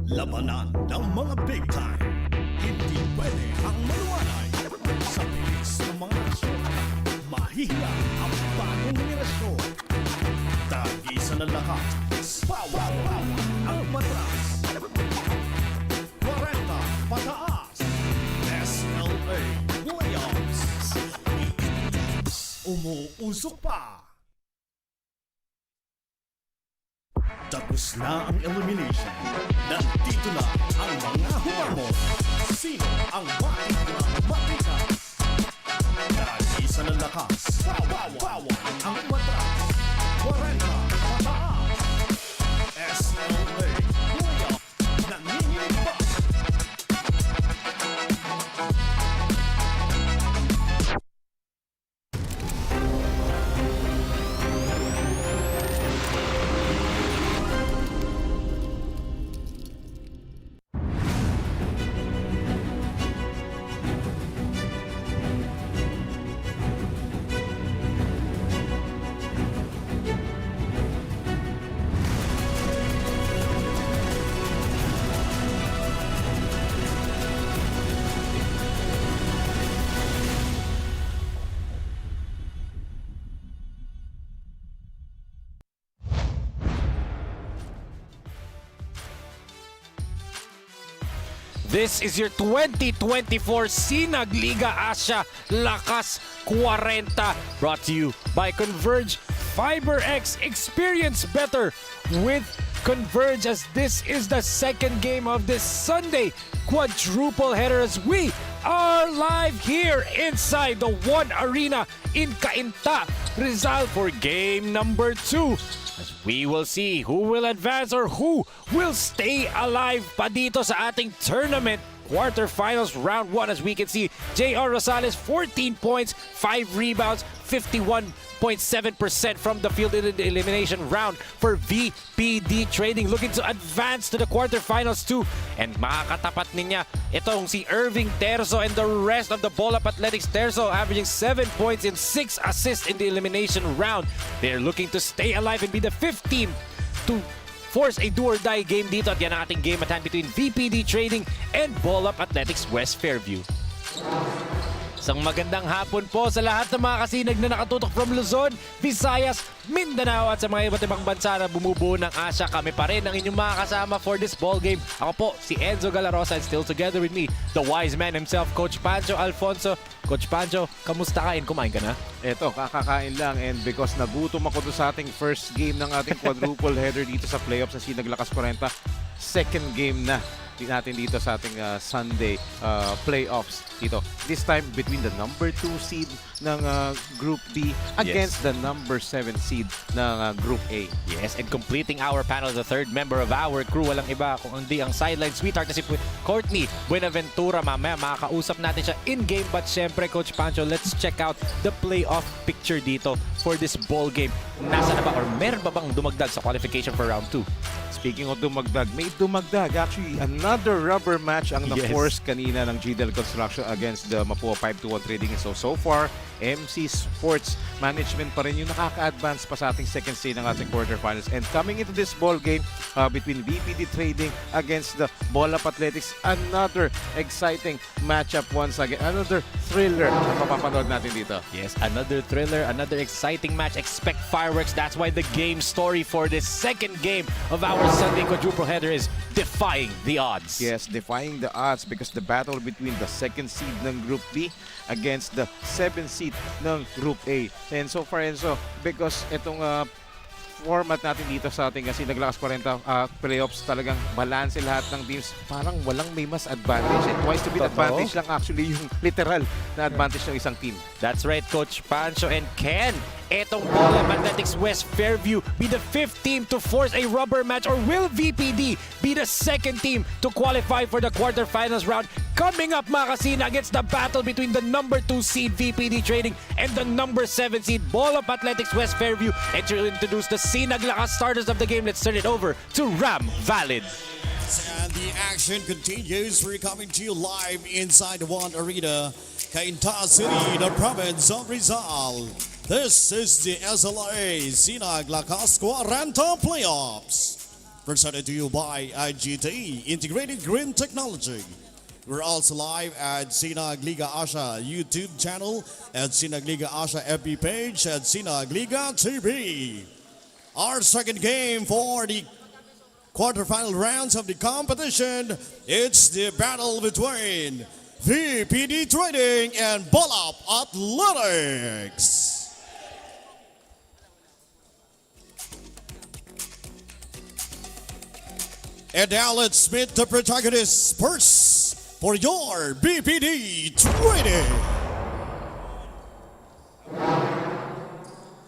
Labanan ng mga big time. Hindi pwede ang maluwanay. Sa bilis ng mga nasyon, mahihila ang bagong henerasyon. Tag-isa ng lahat, power, ang matras. 40 pataas. SLA Playoffs. Umuusok pa. Tapos na ang elimination. Nandito na ang mga humamon. Sino ang matikas? Tag-isa ng lakas. Power, ang matras. 40 pataas. SLA Playoffs. Nanginginig pa. This is your 2024 SINAG Liga Asya Lakas Kwarenta, brought to you by Converge FiberX. Experience better with Converge, as this is the second game of this Sunday quadruple header as we are live here inside the One Arena in CAINTA, Rizal, for game number 2. As we will see who will advance or who will stay alive pa dito sa ating tournament quarterfinals round 1. As we can see, J.R. Rosales 14 points, 5 rebounds, 51.7% from the field in the elimination round for VPD Trading, looking to advance to the quarterfinals too. And makakatapat niya itong si Irving Terzo and the rest of the Ball Up Athletics. Terzo averaging 7 points and 6 assists in the elimination round. They're looking to stay alive and be the 5th team to force a do-or-die game dito. At yan ang ating game at hand between VPD Trading and Ball Up Athletics West Fairview. Isang magandang hapon po sa lahat ng mga kasinag na nakatutok from Luzon, Visayas, Mindanao at sa mga iba't ibang bansa na bumubuo ng Asya. Kami pa rin ang inyong mga kasama for this ball game. Ako po, si Enzo Galarosa, and still together with me, the wise man himself, Coach Pancho Alfonso. Coach Pancho, kamusta ka? Kumain ka na? Eto, kakakain lang, and because nagutom ako doon sa ating first game ng ating quadruple header dito sa playoffs sa SINAG Lakas Kwarenta, second game na natin dito sa ating Sunday playoffs dito. This time between the number 2 seed ng Group B against the number 7 seed ng Group A. Yes, and completing our panel, the third member of our crew, walang iba kung hindi ang sideline sweetheart na si Courtney Buenaventura. Mamaya makakausap natin siya in-game, but syempre Coach Pancho, let's check out the playoff picture dito for this ball game. Nasa na ba or meron ba bang dumagdag sa qualification for round 2? Speaking of dumagdag, may dumagdag. Actually, another rubber match ang na-force kanina ng GDL Construction against the Mapua 5-1 Trading. So far, MC Sports Management pa rin yung nakaka-advance pa sa ating second stage ng ating quarterfinals. And coming into this ball game between VPD Trading against the Ball Up Athletics, another exciting matchup once again. Another thriller na mapapanood natin dito. Yes, another thriller, another exciting match. Expect fireworks. That's why the game story for this second game of our Sunday quadruple header is defying the odds. Yes, defying the odds, because the battle between the second seed ng Group B against the 7th seed ng Group A. And so far, Enzo, because itong format natin dito sa ating SINAG Lakas Kwarenta playoffs, talagang balance lahat ng teams. Parang walang may mas advantage. And twice to beat advantage lang actually yung literal na advantage ng isang team. That's right, Coach Pancho. And can etong Ball Up Athletics West Fairview be the 5th team to force a rubber match, or will VPD be the 2nd team to qualify for the quarterfinals round? Coming up, mga kasina, against the battle between the number 2 seed VPD Trading and the number 7 seed Ball Up Athletics West Fairview. And to introduce the SINAG Lakas starters of the game, let's turn it over to Ram Valid. And the action continues. We're coming to you live inside the One Arena, CAINTA City, the province of Rizal. This is the SLA SINAG LAKAS KWARENTA Playoffs. Presented to you by IGT Integrated Green Technology. We're also live at SINAG Liga Asya YouTube channel, at SINAG Liga Asya FB page, at SINAG Liga TV. Our second game for the quarterfinal rounds of the competition, it's the battle between VPD Trading and Bolap Athletics. And now let's meet the protagonists first for your VPD Trading.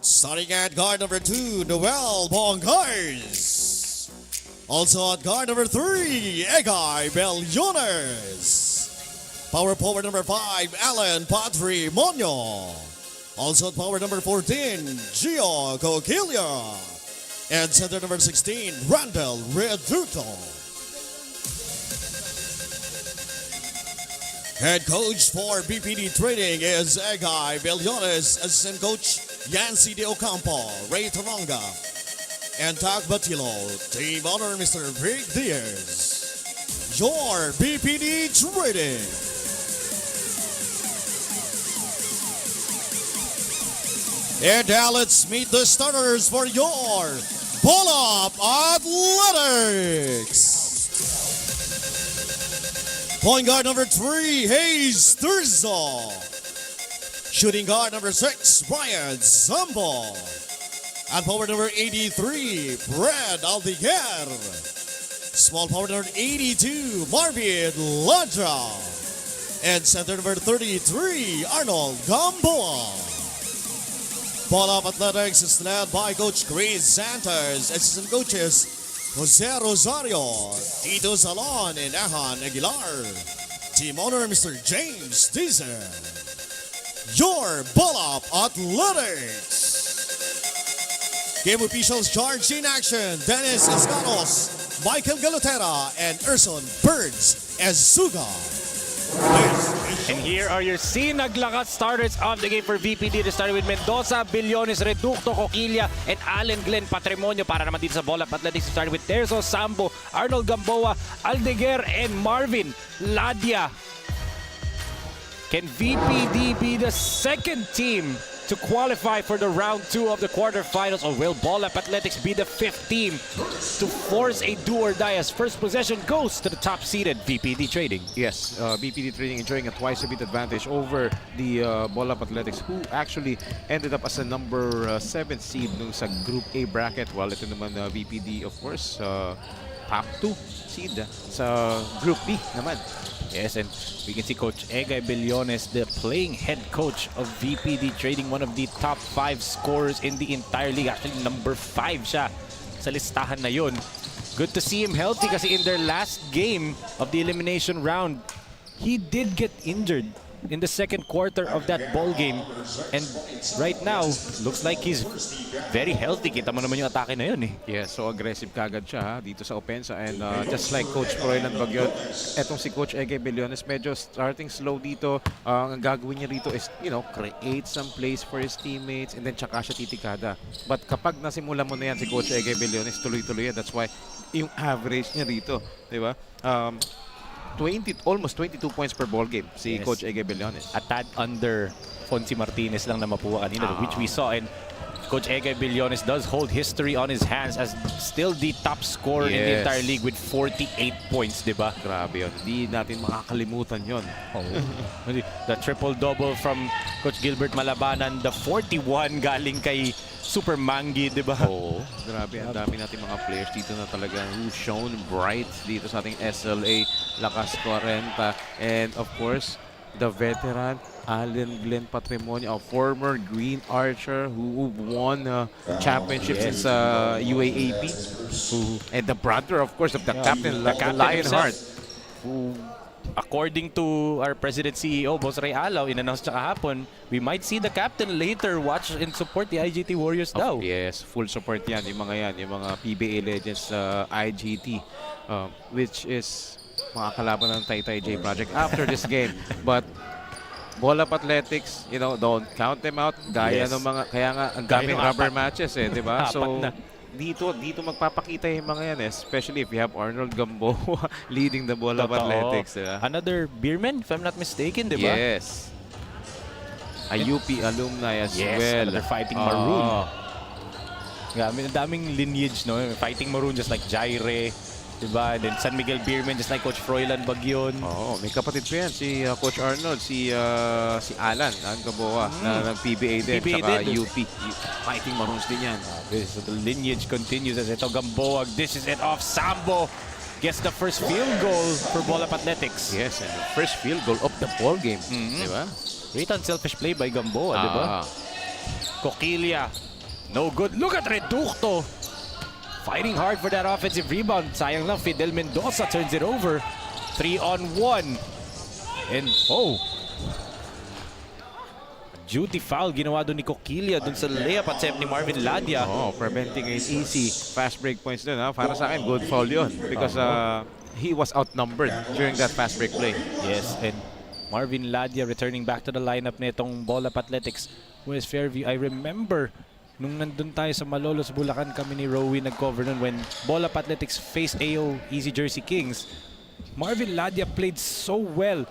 Starting at guard number 2, Noel Bongars. Also at guard number 3, Egay Bellones. Power forward number 5, Alan Patrimonio. Also at power number 14, Gio Coquillo. And center number 16, Randall Reduto. Head coach for BPD Trading is Egay Bellones. Assistant coach, Yancy De Ocampo, Ray Taronga, and Tag Batilo. Team owner, Mr. Vic Diaz. Your BPD Trading. And now let's meet the starters for your Bolap Athletics. Point guard number 3, Hayes Thurzo. Shooting guard number 6, Brian Zambo. And forward number 83, Brad Aldiger. Small forward number 82, Marvin Ladra. And center number 33, Arnold Gamboa. Bolap Athletics is led by Coach Chris Santos. Assistant coaches, Jose Rosario, Tito Salon, and Ahan Aguilar. Team owner, Mr. James Deezer. Your Bolap Athletics. Game officials charged in action, Dennis Escanos, Michael Galotera, and Erson Birds Ezuga. And here are your SINAG Lakas starters of the game for VPD. They started with Mendoza, Billones, Reducto, Coquilla, and Allen Glenn Patrimonio. Para naman dito sa Bolap Athletics, they started with Terzo, Sambo, Arnold Gamboa, Aldeguer, and Marvin Ladia. Can VPD be the second team to qualify for the round 2 of the quarterfinals, or will Bolap Athletics be the 5th team to force a do or die as first possession goes to the top-seeded VPD Trading? Yes, VPD Trading enjoying a twice-a-bit advantage over the Bolap Athletics, who actually ended up as a number 7th seed nung sa Group A bracket, while ito naman VPD, of course, top 2 seed sa Group B naman. Yes, and we can see Coach Egay Bellones, the playing head coach of VPD Trading, one of the top 5 scorers in the entire league. Actually, number 5 siya sa listahan na yun. Good to see him healthy kasi in their last game of the elimination round, he did get injured in the second quarter of that ball game. And right now, looks like he's very healthy. Kita mo naman yung atake na yun eh. Yeah, so aggressive kagad siya dito sa opensa. And just like Coach Froilan Bagyot, etong si Coach Egay Bellones, medyo starting slow dito. Ang gagawin niya rito is, create some plays for his teammates and then tsaka siya titikada. But kapag nasimula mo na yan si Coach Egay Bellones, tuloy-tuloy yan. That's why yung average niya rito, di ba? Almost 22 points per ball game si Coach Egay Bellones. A tad under Fonzie Martinez lang na mapuwa kanina, which we saw. And Coach Egay Bellones does hold history on his hands as still the top scorer in the entire league with 48 points, di ba? Grabe yun. Hindi natin makakalimutan yun. The triple-double from Coach Gilbert Malabanan, the 41 galing kay Super Mangi, di ba? Oo. Grabe, ang dami natin mga players dito na talaga who shone bright dito sa ating SLA Lakas Kwarenta. And of course, the veteran Allen Glenn Patrimonio, a former Green Archer who won championships in UAAP. And the brother, of course, of the captain, Lionheart, who, according to our President CEO, Boss Ray Alaw, in-announce niya kahapon, we might see the captain later watch and support the IGT Warriors daw. Yes, full support yan, yung mga PBA legends IGT. which is mga kalaban ng Taytay J Project after this game. But Ball Up Athletics, you know, don't count them out. Gaya Yes. ng mga, kaya nga ang Gaya daming ng rubber apat. matches di ba? Apat So, na. dito magpapakita yung mga yan, especially if you have Arnold Gamboa leading the Ball Up Totoo. Athletics, di ba? Another Beerman, if I'm not mistaken, di ba? Yes. A UP alumni as Yes, well. another Fighting Maroon. Yeah, I mean, ang daming lineage, no? Fighting Maroon just like Jaire, diba? And then San Miguel Beerman just like Coach Froilan Bagyon. May kapatid pa yan, si Coach Arnold, si Alan Gamboa, na nag-PBA din, PBA tsaka din. UP. Fighting Maroons din yan. So the lineage continues as ito Gamboa dishes it off. Sambo gets the first field goal for Ball Up Athletics. Yes, and the first field goal of the ball game. Diba? Great unselfish play by Gamboa, diba? Coquilla, no good. Look at Reducto. Fighting hard for that offensive rebound. Sayang lang, Fidel Mendoza turns it over. 3-on-1. And, duty foul ginawa doon ni Coquilla doon sa layup attempt ni Marvin Ladia. Preventing an easy fast break points doon. Para sa akin, good foul yun. Because he was outnumbered during that fast break play. Yes, and Marvin Ladia returning back to the lineup nitong Ball Up Athletics, West Fairview. I remember nung nandun tayo sa Malolos, Bulacan, kami ni Rowie nag-cover nun when Ball Up Athletics faced AO Easy Jersey Kings. Marvin Ladia played so well.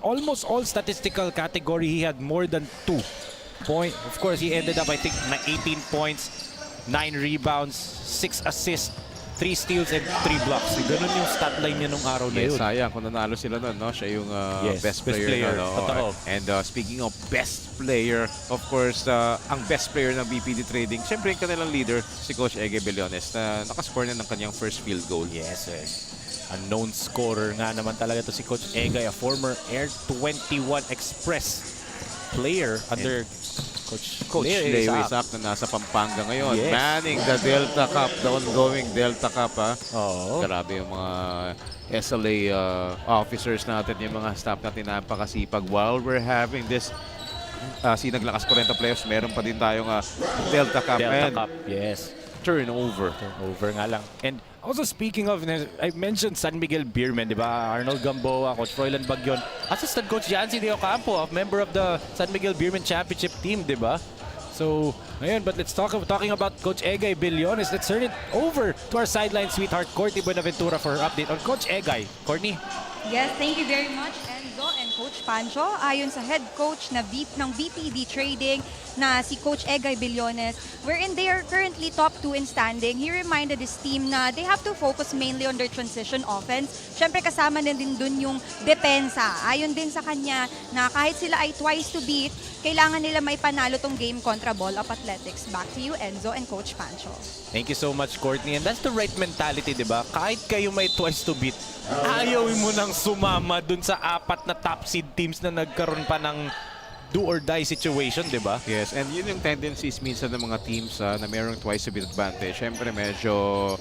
Almost all statistical category, he had more than 2 points. Of course, he ended up, I think, 18 points, 9 rebounds, 6 assists, 3 steals, and 3 blocks. Ganun yung stat line niya nung araw na yun. Sayang kung nanalo sila nun, no? Siya yung best player. Totoo. And speaking of best player, of course, ang best player ng VPD Trading, siyempre yung kanilang leader, si Coach Ege Bellones, na nakascore na ng kanyang first field goal. Yes, unknown scorer nga naman talaga to si Coach Egay, a former Air 21 Express player under Coach Leo Isaac. Isaac na nasa Pampanga ngayon. Yes. Manning the Delta Cup, the ongoing Delta Cup. Grabe yung mga SLA officers natin, yung mga staff natin napakasipag. While we're having this SINAG Lakas Kwarenta playoffs, meron pa din tayong Delta Cup. Cup, yes. Turnover nga lang. And also speaking of, I mentioned San Miguel Beerman, di ba? Arnold Gamboa, Coach Froilan Bagyon, assistant coach Jancy De Ocampo, a member of the San Miguel Beerman Championship team, di ba? So, ayun, but let's talking about Coach Egay Bellones. Let's turn it over to our sideline sweetheart, Courtney Buenaventura, for her update on Coach Egay. Courtney? Yes, thank you very much, Enzo and Coach Pancho. Ayon sa head coach ng VPD Trading na si Coach Egay Bellones, wherein they are currently top 2 in standing, he reminded his team na they have to focus mainly on their transition offense. Siyempre kasama na din dun yung depensa. Ayon din sa kanya na kahit sila ay twice to beat, kailangan nila may panalo tong game kontra Ball Up Athletics. Back to you, Enzo and Coach Pancho. Thank you so much, Courtney. And that's the right mentality, di ba? Kahit kayo may twice to beat, ayaw mo nang sumama dun sa 4 na top seed teams na nagkaroon pa ng do or die situation, di ba? Yes, and yun yung tendencies minsan ng mga teams na merong twice a bit advantage. Siyempre, medyo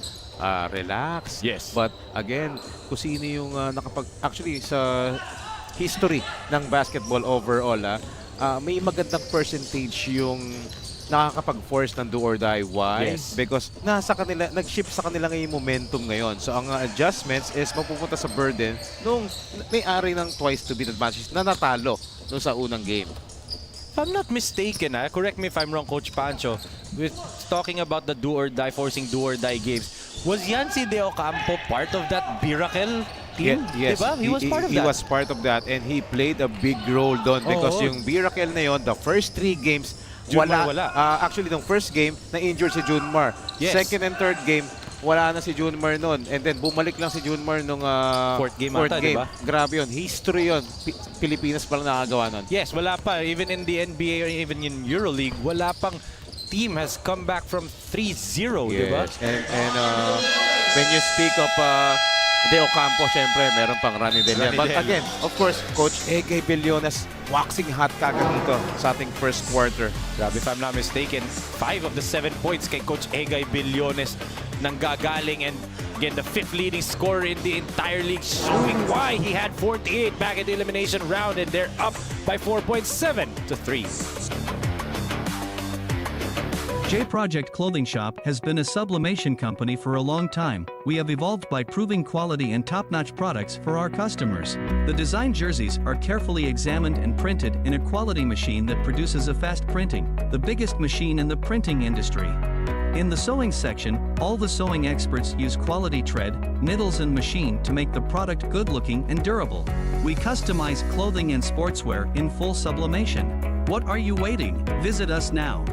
relax. Yes. But again, kung sino yung actually sa history ng basketball overall, may magandang percentage yung nakakapag-force ng do or die. Why? Yes. Because nasa kanila, nag-shift sa kanila ngayon yung momentum ngayon. So ang adjustments is mapupunta sa burden nung may-ari ng twice to beat advantage na natalo nung sa unang game. If I'm not mistaken, correct me if I'm wrong, Coach Pancho, with talking about the do or die, forcing do or die games, was Yancy De Ocampo part of that miracle team? Yes, diba? He was part of that. He was part of that and he played a big role doon because yung miracle na yon, the first 3 games, Junmar wala. wala. Actually, nung first game, na-injured si Junmar. Yes. Second and third game, wala na si Junmar noon. And then, bumalik lang si Junmar nung Fourth game ata, diba? Grabe yun. History yun. Pilipinas pa lang nakagawa nun. Yes, wala pa. Even in the NBA or even in EuroLeague, wala pang team has come back from 3-0, diba? Yes. And when you speak of De Ocampo, syempre, meron pang Rani Del. But again, of course, Coach Ege Bellones waxing hot kagad dito sa ating first quarter. Grabe, if I'm not mistaken, 5 of the 7 points kay Coach Egay Bellones nang gagaling, and again, the 5th leading scorer in the entire league, showing why he had 48 back in the elimination round, and they're up by 4 points, 7-3. J Project Clothing Shop has been a sublimation company for a long time. We have evolved by proving quality and top-notch products for our customers. The design jerseys are carefully examined and printed in a quality machine that produces a fast printing, the biggest machine in the printing industry. In the sewing section, all the sewing experts use quality thread, needles and machine to make the product good-looking and durable. We customize clothing and sportswear in full sublimation. What are you waiting? Visit us now.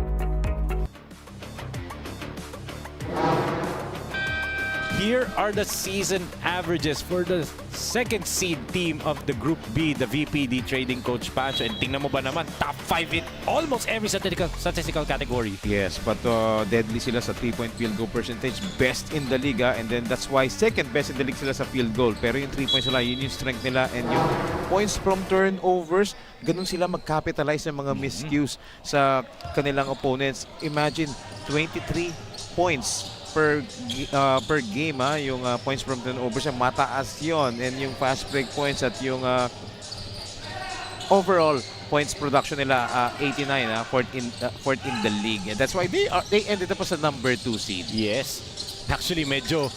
Here are the season averages for the second seed team of the Group B, the VPD Trading Coach Pancho. And tingnan mo ba naman, top 5 in almost every statistical category. Yes, but deadly sila sa 3-point field goal percentage, best in the Liga, and then that's why second best in the league sila sa field goal. Pero yung 3 points nila, yun yung strength nila, and yung points from turnovers, ganun sila mag-capitalize ng mga miscues sa kanilang opponents. Imagine, 23 points per game, yung points from turnovers, mataas yon, and yung fast break points at yung overall points production nila 89, fourth in the league, and that's why they ended up as a number 2 seed. Yes. Actually, medyo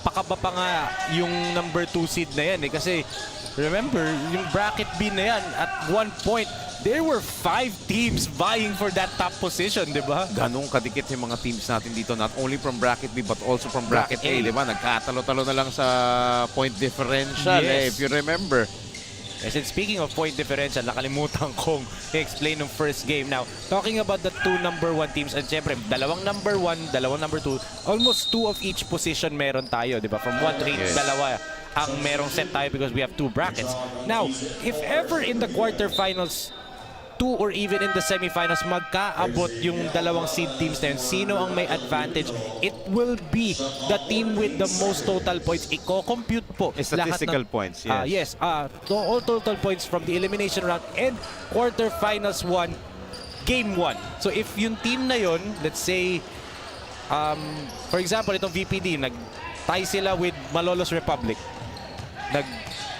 pakaba pa nga yung number 2 seed na yan kasi remember, yung bracket B na yan, at one point, there were 5 teams vying for that top position, di ba? Ganong kadikit yung mga teams natin dito, not only from bracket B but also from bracket A, di ba? Nagkatalo-talo na lang sa point differential, yes. If you remember. Yes, and speaking of point differential, nakalimutan kong i-explain ng first game. Now, talking about the 2 number 1 teams, and syempre, dalawang number 1, dalawang number 2, almost 2 of each position meron tayo, di ba? From 1 to 8, yes. Dalawa ang merong set tayo because we have 2 brackets. Now, if ever in the quarterfinals, 2 or even in the semifinals, magkaabot yung dalawang seed teams na yun, sino ang may advantage? It will be the team with the most total points. Iko-compute po Statistical lahat ng, points, yes. all total points from the elimination round and quarterfinals 1, game 1. So if yung team na yun, let's say, for example, itong VPD, nag-tie sila with Malolos Republic.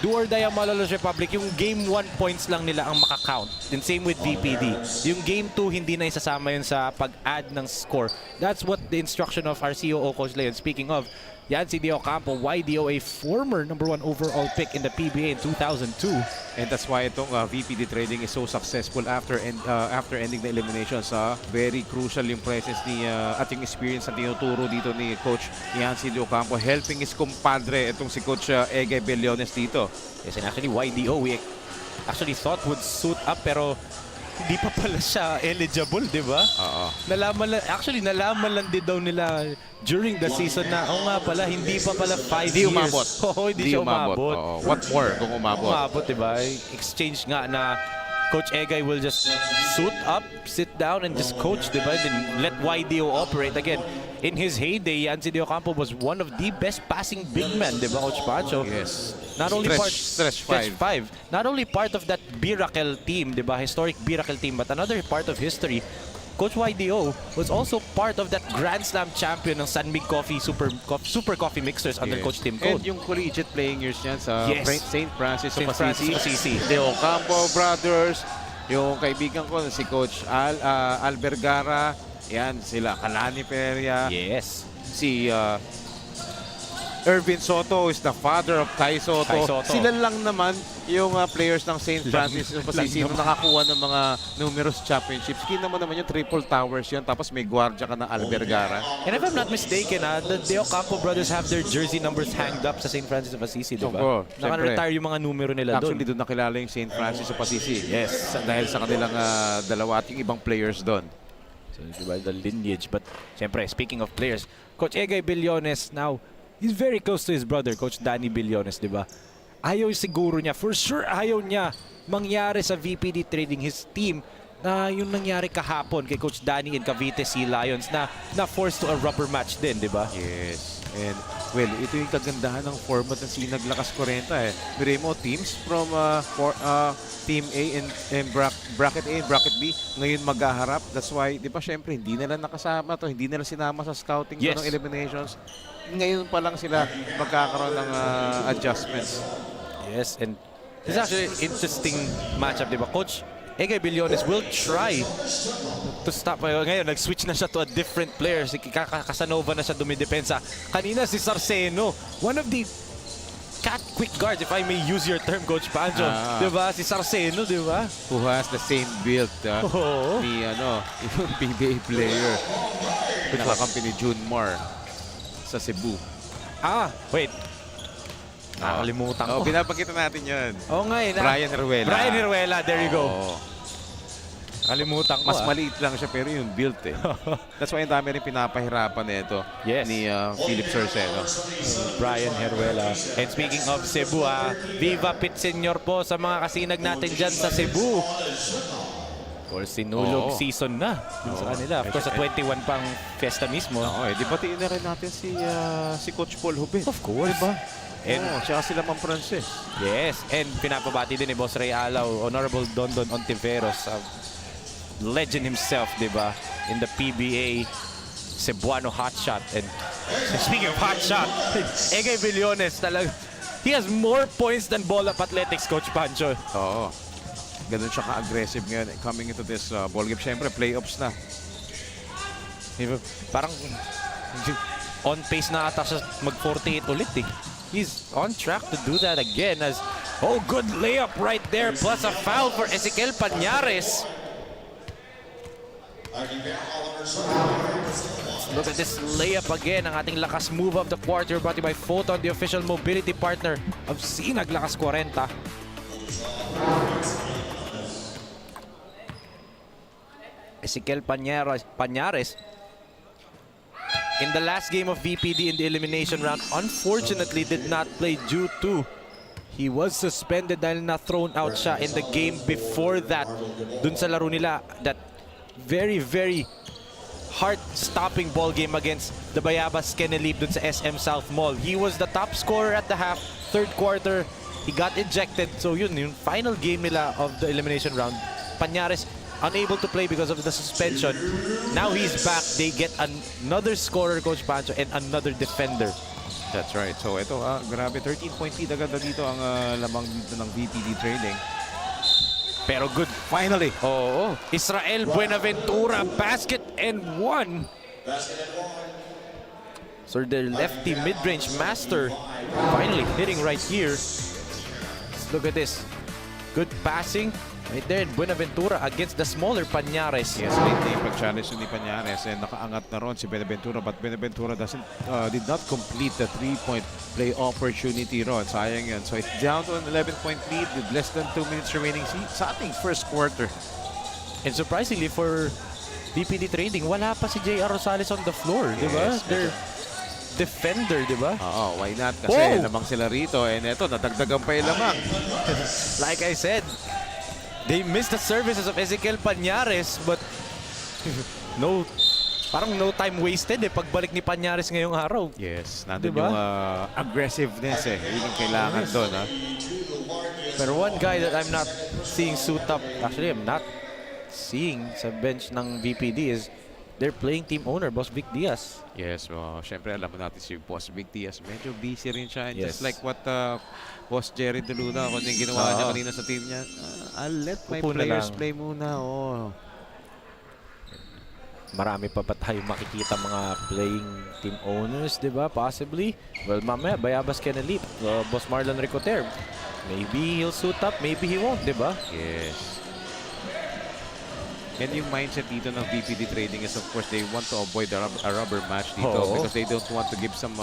Do or die ang Malolos Republic, yung game 1 points lang nila ang makakount. And same with VPD. Yung game 2, hindi na isasama yun sa pag-add ng score. That's what the instruction of our COO, Coach Leon. Speaking of, yan si Dio Campo, YDO, a former number 1 overall pick in the PBA in 2002. And that's why itong VPD Trading is so successful after ending the eliminations. Very crucial yung presence ni at yung experience na tinuturo dito ni Coach Yancy Ocampo, helping his compadre, itong si Coach Egay Bellones dito. Yes, and actually YDO, we actually thought would suit up pero hindi pa pala siya eligible, di ba? Nalaman lang din daw nila during the season na, nga pala, hindi pa pala 5 Hindi years. umabot. Hindi siya umabot. What more kung umabot? Umabot, di ba? Exchange nga na Coach Egay will just suit up, sit down, and just coach, di ba? Then let YDO operate. Again, in his heyday, Yancy Ocampo was one of the best passing big men, di ba, Coach Pancho? Yes. Not only Stretch five. Not only part of that Miracle team, di ba? Historic Miracle team, but another part of history. Coach YDO was also part of that Grand Slam champion ng San Mig Coffee Super Coffee Mixers under Coach Tim Code. And yung collegiate playing years niyan sa St. Francis of Assisi. Assisi. The Ocampo brothers, yung kaibigan ko si Coach Al Vergara, yan sila, Kalani Peria. Yes. Si Ervin Soto is the father of Kai Soto. Sila lang naman yung players ng St. Francis of Assisi na nakakuha ng mga numerous championships. Kita mo naman yung Triple Towers yan, tapos may gwardiya ka ng Albergara. And if I'm not mistaken, the Ocampo brothers have their jersey numbers hanged up sa St. Francis of Assisi, di ba? Naka-retire yung mga numero nila doon. Actually, doon nakilala yung St. Francis of Assisi. Yes, dahil sa kanilang dalawa at yung ibang players doon. So, di ba, the lineage. But, siyempre, speaking of players, Coach Egay Bellones now, he's very close to his brother, Coach Danny Bellones, di ba? Ayaw siguro niya, for sure ayaw niya mangyari sa VPD Trading, his team, na yung nangyari kahapon kay Coach Danny and Cavite Sea Lions na forced to a rubber match din, di ba? Yes. And, well, ito yung kagandahan ng format ng Sinag Lakas Kwarenta eh. Pero mo, teams from Team A and Bracket A and Bracket B ngayon maghaharap. That's why, di ba, syempre, hindi nila nakasama to, hindi nila sinama sa scouting ng eliminations. Ngayon pa lang sila magkakaroon ng adjustments. Yes, and it's actually an interesting matchup, di ba? Coach Egay Billones will try to stop. Ngayon, nag-switch na siya to a different player. Si Casanova na siya dumidepensa. Kanina si Sarceno, one of the quick guards, if I may use your term, Coach Pancho. Diba? Si Sarceno, diba? Who has the same build ni yung PBA player. Nakakampi ni Junmar sa Cebu. Wait. Nakalimutan ko. Pinapakita natin yan. Nga eh. Brian Heruela. Brian Heruela, there you go. Kalimutan ko. Mas maliit lang siya pero yung build eh. That's why ang dami rin pinapahirapan nito ni Philip Sarceno. Brian Heruela. And speaking of Cebu, Viva Pit Senior po sa mga kasinag natin dyan sa Cebu. Of course, sinulog season na sa kanila. Of course, sa 21 pang fiesta mismo. Di batiin na rin natin si Coach Paul Hubin. Of course. Diba? And tsaka sila Ma'am Frances. Yes. And pinapabati din ni Boss Ray Alaw, Honorable Dondon Ontiveros, legend himself, diba? In the PBA Cebuano hotshot. And speaking of hotshot, Egay Billones talaga. He has more points than Ball Up Athletics, Coach Pancho. Ganun siya ka-aggressive ngayon coming into this ball game. Siyempre, playoffs na. Parang on pace na ata siya mag-48 ulit eh. He's on track to do that again as, good layup right there plus a foul for Ezequiel Pañares. Look at this layup again. Ang ating lakas move of the quarter brought to you by Photon, the official mobility partner of SINAG Lakas Kwarenta. Ezequiel Pañares in the last game of VPD in the elimination round, unfortunately did not play due to he was suspended dahil na thrown out siya in the game before that. Dun sa laro nila, that very, very heart-stopping ball game against the Bayabas Kenelip dun sa SM South Mall. He was the top scorer at the half, third quarter. He got ejected. So yun, yung final game nila of the elimination round, Pañares unable to play because of the suspension. Now he's back. They get another scorer, Coach Pancho, and another defender. That's right. So ito, grabe, 13-point lead agad dito ang lamang dito ng VPD Trading. Pero good. Finally. Israel Buenaventura, basket and one. So their lefty mid-range master finally hitting right here. Look at this. Good passing. Right there, Buenaventura against the smaller Pañares. Yes, late na yung pag-challenge ni Pañares and nakaangat na ron si Buenaventura, but Buenaventura did not complete the 3-point play opportunity ron. Sayang yan. So it's down to an 11-point lead with less than 2 minutes remaining sa ating first quarter. And surprisingly for VPD Trading, wala pa si J.R. Rosales on the floor, di ba? They're defender, di ba? Why not? Kasi lamang sila rito and eto, nadagdagan pa yung lamang. Like I said, they missed the services of Ezequiel Pañares, but parang no time wasted pagbalik ni Pañares ngayong araw. Yes, nandun yung aggressiveness yun yung kailangan doon. Pero one guy that I'm not seeing suit up, actually I'm not seeing sa bench ng VPD is their playing team owner, Boss Vic Diaz. Yes, syempre alam mo natin si Boss Vic Diaz, medyo busy rin siya. And just like what Boss Jerry Deluna, kung yung ginawa niya kanina sa team niya, I'll let my players play muna. Marami pa ba tayo makikita mga playing team owners, di ba? Possibly. Well, mamaya, Bayabas Kenelip, Boss Marlon Ricoter. Maybe he'll suit up, maybe he won't, di ba? Yes. And yung mindset dito ng VPD Trading is, of course, they want to avoid a rubber match dito because they don't want to give some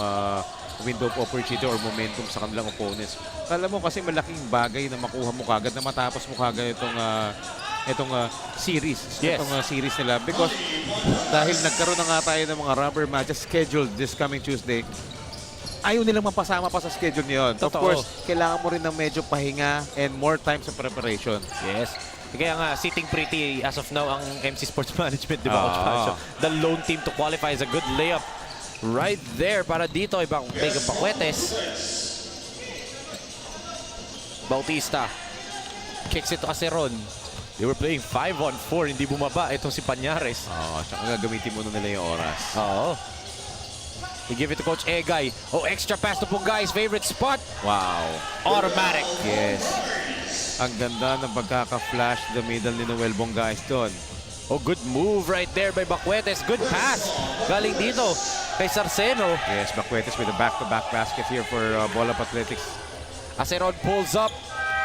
window of opportunity or momentum sa kanilang opponents. Alam mo kasi malaking bagay na makuha mo kagad, na matapos mo kagad itong series. Yes. Itong series nila because dahil nagkaroon na nga tayo ng mga rubber matches scheduled this coming Tuesday, ayaw nilang mapasama pa sa schedule niyon. Of course, kailangan mo rin ng medyo pahinga and more time sa preparation. Yes. Kaya nga, sitting pretty as of now ang MC Sports Management, di ba, Coach Pancho? The lone team to qualify is a good layup right there para dito. Ibang Paquetes. Bautista. Kicks it to Aceron. They were playing 5-on-4. Hindi bumaba. Itong si Pañares. Tsaka gagamitin mo nila yung oras. They give it to Coach Egay. Extra pass to Pugay's favorite spot. Wow. Automatic. Yes. Ang ganda ng pagkaka-flash the middle ni Noel Bongais doon. Oh, good move right there by Bacuetes. Good pass. Galing dito kay Sarceno. Yes, Bacuetes with a back-to-back basket here for Bolap Athletics. Aceron pulls up.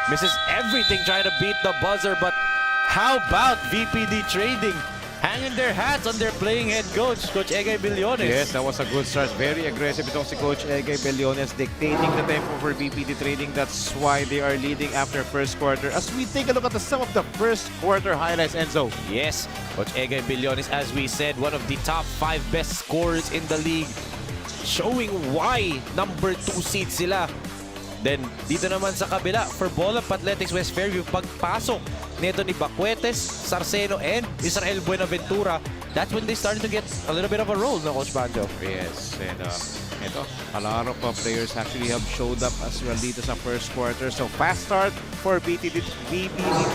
Misses everything trying to beat the buzzer. But how about VPD Trading? Hanging their hats on their playing head coach, Coach Egay Billones. Yes, that was a good start. Very aggressive itong si Coach Egay Billones dictating the tempo for VPD Trading. That's why they are leading after first quarter. As we take a look at some of the first quarter highlights, Enzo. Yes, Coach Egay Billones, as we said, one of the top 5 best scorers in the league. Showing why number 2 seed sila. Then, dito naman sa kabila, for Bolap Athletics West Fairview, pagpasok nito ni Bacuetes, Sarceno, and Israel Buenaventura, that's when they started to get a little bit of a role, no, Coach Banjo? Yes, and ito, a lot of players actually have showed up as well dito sa first quarter. So, fast start for VPD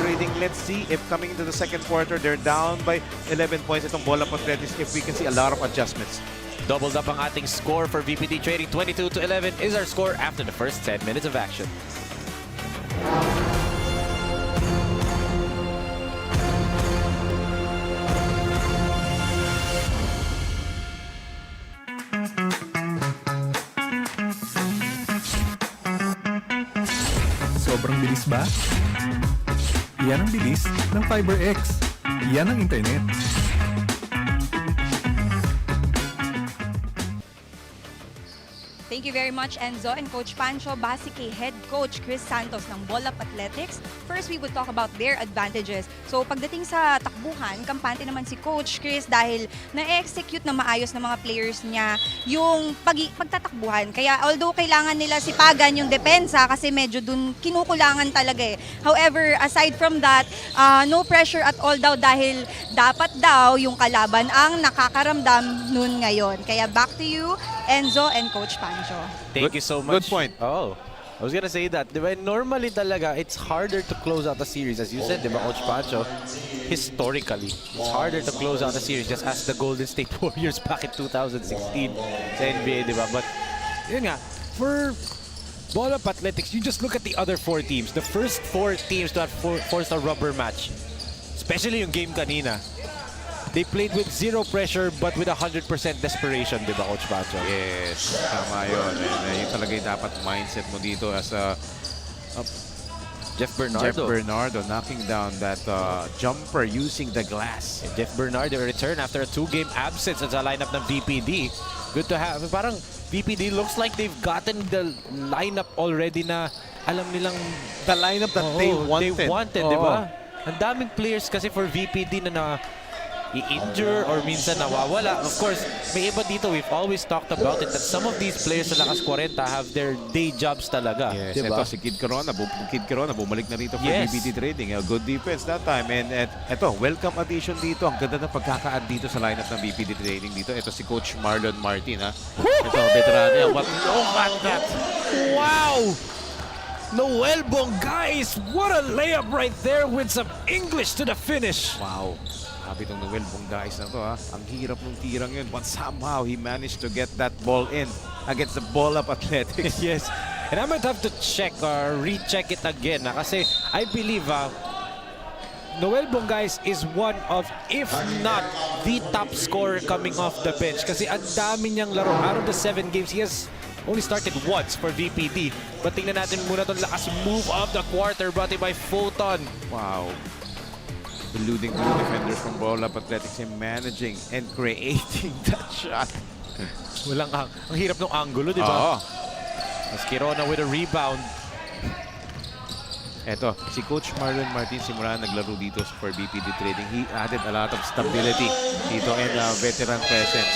Trading. Let's see if coming into the second quarter, they're down by 11 points. Itong Bolap Athletics, if we can see a lot of adjustments. Doubled up ang ating score for VPD Trading. 22-11 is our score after the first 10 minutes of action. Sobrang bilis ba? Iyan ang bilis ng FiberX. Iyan ang internet. Thank you very much, Enzo and Coach Pancho. Base kay Head Coach Chris Santos ng Bolap Athletics. First, we would talk about their advantages. So, pagdating sa takbuhan, kampante naman si Coach Chris dahil na-execute na maayos ng mga players niya yung pagtatakbuhan. Kaya, although kailangan nila sipagan yung depensa kasi medyo dun kinukulangan talaga eh. However, aside from that, no pressure at all daw dahil dapat daw yung kalaban ang nakakaramdam nun ngayon. Kaya, back to you, Enzo and Coach Pancho. Thank you so much. Good point. Oh, I was gonna say that. Diba, normally talaga, it's harder to close out a series. As you said, diba, Coach Pancho, historically, it's harder to close out a series. Just ask the Golden State Warriors back in 2016 sa NBA, diba? But, yun nga, for Bolap Athletics, you just look at the other 4 teams. The first 4 teams to have forced a rubber match. Especially yung game kanina. They played with 0 pressure but with 100% desperation, di ba, Coach Pancho? Yes, tama yun. And yun talaga yung dapat mindset mo dito as a Jeff Bernardo knocking down that jumper using the glass. And Jeff Bernardo return after a 2-game absence sa lineup ng VPD. Good to have. Parang VPD looks like they've gotten the lineup already na alam nilang The lineup that they wanted. di ba? Ang daming players kasi for VPD na i-injure or minsan nawawala. Of course, may iba dito. We've always talked about it that some of these players sa Lakas 40 have their day jobs talaga. Yes, diba? ito si Kid Corona bumalik na rito for Yes. VPD Trading. A good defense that time. And ito, welcome addition dito. Ang ganda ng pagkaka-add dito sa lineup ng VPD Trading dito. Ito si Coach Marlon Martin. Ha? Ito, veteran niya. Look at that! Wow! Noel Bongais, what a layup right there with some English to the finish. Wow. Sabi itong Noel Bongais na to, ha. Ang hirap ng tirang yun. But somehow, he managed to get that ball in against the Bolap Athletics. Yes. And I might have to check or recheck it again. Kasi I believe Noel Bongais is one of, if not the top scorer coming off the bench. Kasi ang dami niyang laro. Out of the 7 games, he has only started once for VPD. But tingnan natin muna itong lakas move of the quarter brought in by Photon. Wow. Eluding two defenders from Bolap Athletics and managing and creating that shot. Ang hirap ng angulo, di ba? Oo. As Kirona with a rebound. Eto, si Coach Marlon Martin simula naglaro dito for VPD Trading. He added a lot of stability dito and veteran presence.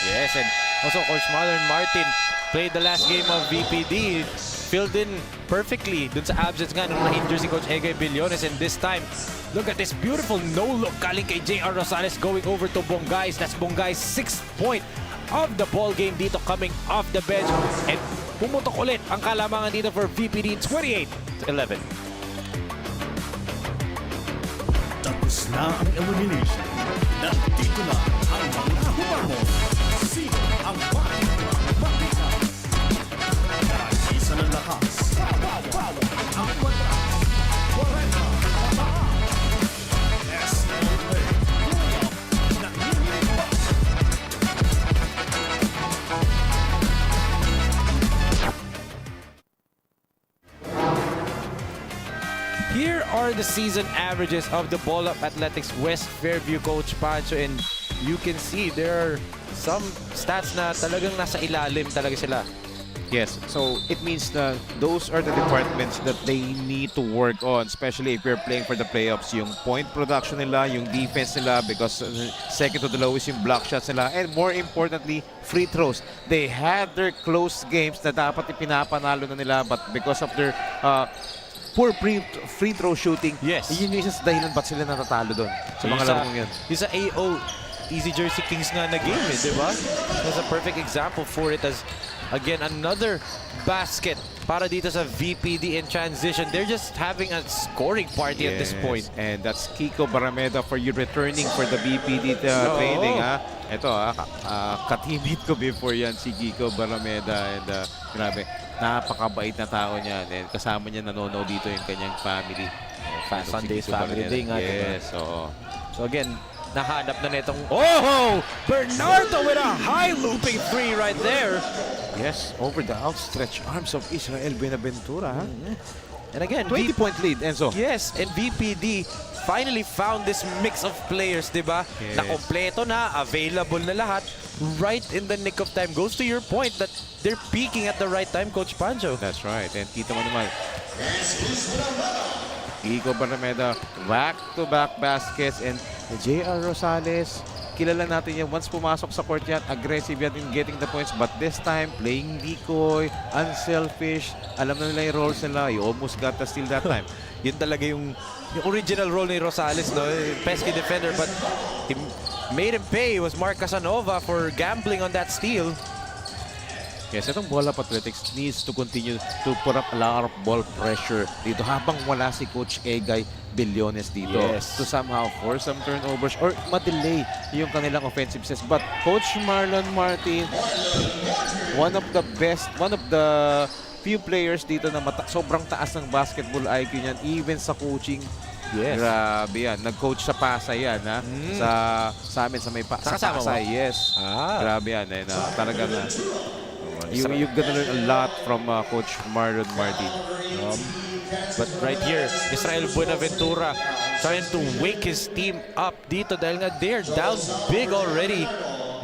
Yes, and also Coach Marlon Martin played the last game of VPD. Filled in perfectly dun sa absence nga nung na-injure si Coach Egay Billones. And this time, look at this beautiful no-look galing kay JR Rosales going over to Bongais. That's Bongais' 6th point of the ball game dito coming off the bench. And pumutok ulit ang kalamangan dito for VPD 28-11. Tapos na ang elimination. Nandito na ang mga humamon. Sino ang bakit makita? Isa ng lakas. Ang kwenta. Here are the season averages of the Ball Up Athletics West Fairview, Coach Pancho, and you can see there are some stats na talagang nasa ilalim talaga sila. Yes, so it means that those are the departments that they need to work on, especially if you're playing for the playoffs. Yung point production nila, yung defense nila, because second to the lowest yung block shots nila, and more importantly, free throws. They had their close games na dapat ipinapanalo na nila, but because of their poor free throw shooting, Yes. yun yung isa sa dahilan ba't sila natatalo doon sa mga larong yan. Yung sa AO, Easy Jersey Kings nga na game, di ba? That's a perfect example for it as, again, another basket para dito sa VPD in transition. They're just having a scoring party at this point. And that's Kiko Barameda for you returning for the VPD training. Ito, ka-teammate ko before yan si Kiko Barameda. And grabe, napakabait na tao niyan. And kasama niya nanonood dito yung kanyang family. Sunday's family day nga. Yes, oo. So again, nahanap na nitong, oh! Bernardo with a high looping three right there. Yes, over the outstretched arms of Israel Benaventura. And again, 20-point lead, Enzo. Yes, and VPD finally found this mix of players, di ba? Yes. Na kompleto na, available na lahat, right in the nick of time. Goes to your point that they're peaking at the right time, Coach Pancho. That's right. And kita mo naman, Kiko Barameda, back-to-back baskets, and J.R. Rosales, kilala natin yan. Once pumasok sa court yan, aggressive yan in getting the points. But this time, playing decoy, unselfish, alam na nila yung roles nila. You almost got the steal that time. Yun talaga yung original role ni Rosales, no? Pesky defender, but he made him pay. It was Mark Casanova for gambling on that steal. Yes, itong Ball Up Athletics needs to continue to put up a lot of ball pressure dito habang wala si Coach Egay Billones dito. Yes. To somehow force some turnovers or ma-delay yung kanilang offensive sets. But Coach Marlon Martin, one of the few players dito na sobrang taas ng basketball IQ niyan, even sa coaching. Yes. Grabe yan. Nag-coach sa Pasay yan, ha? Sa amin sa may sa Kasama mo? Pasay, yes. Grabe yan. And, talagang you're gonna learn a lot from Coach Marlon Martin. But right here, Israel Buenaventura trying to wake his team up dito dahil nga they're down big already.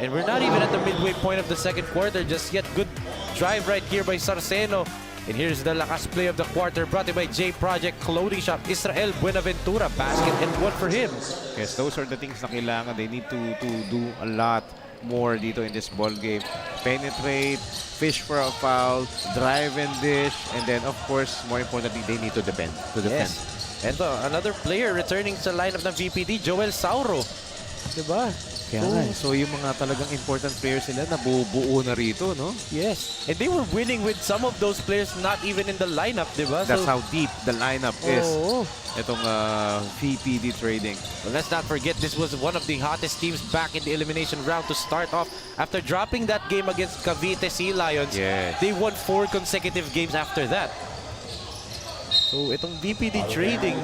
And we're not even at the midway point of the second quarter just yet. Good drive right here by Sarceno. And here's the lakas play of the quarter brought to you by J Project Clothing Shop. Israel Buenaventura, basket and one for him. Yes, those are the things na kailangan. They need to do a lot more dito in this ball game. Penetrate, fish for a foul, drive and dish, and then of course, more importantly, they need to defend. Yes. And another player returning sa lineup ng VPD, Joel Sauro. Diba? Kaya nga, so yung mga talagang important players nila nabubuo na rito, no? Yes. And they were winning with some of those players not even in the lineup, diba? That's how deep the lineup is. Itong VPD trading. Well, let's not forget, this was one of the hottest teams back in the elimination round to start off. After dropping that game against Cavite Sea Lions, Yes. they won 4 consecutive games after that. So itong VPD trading,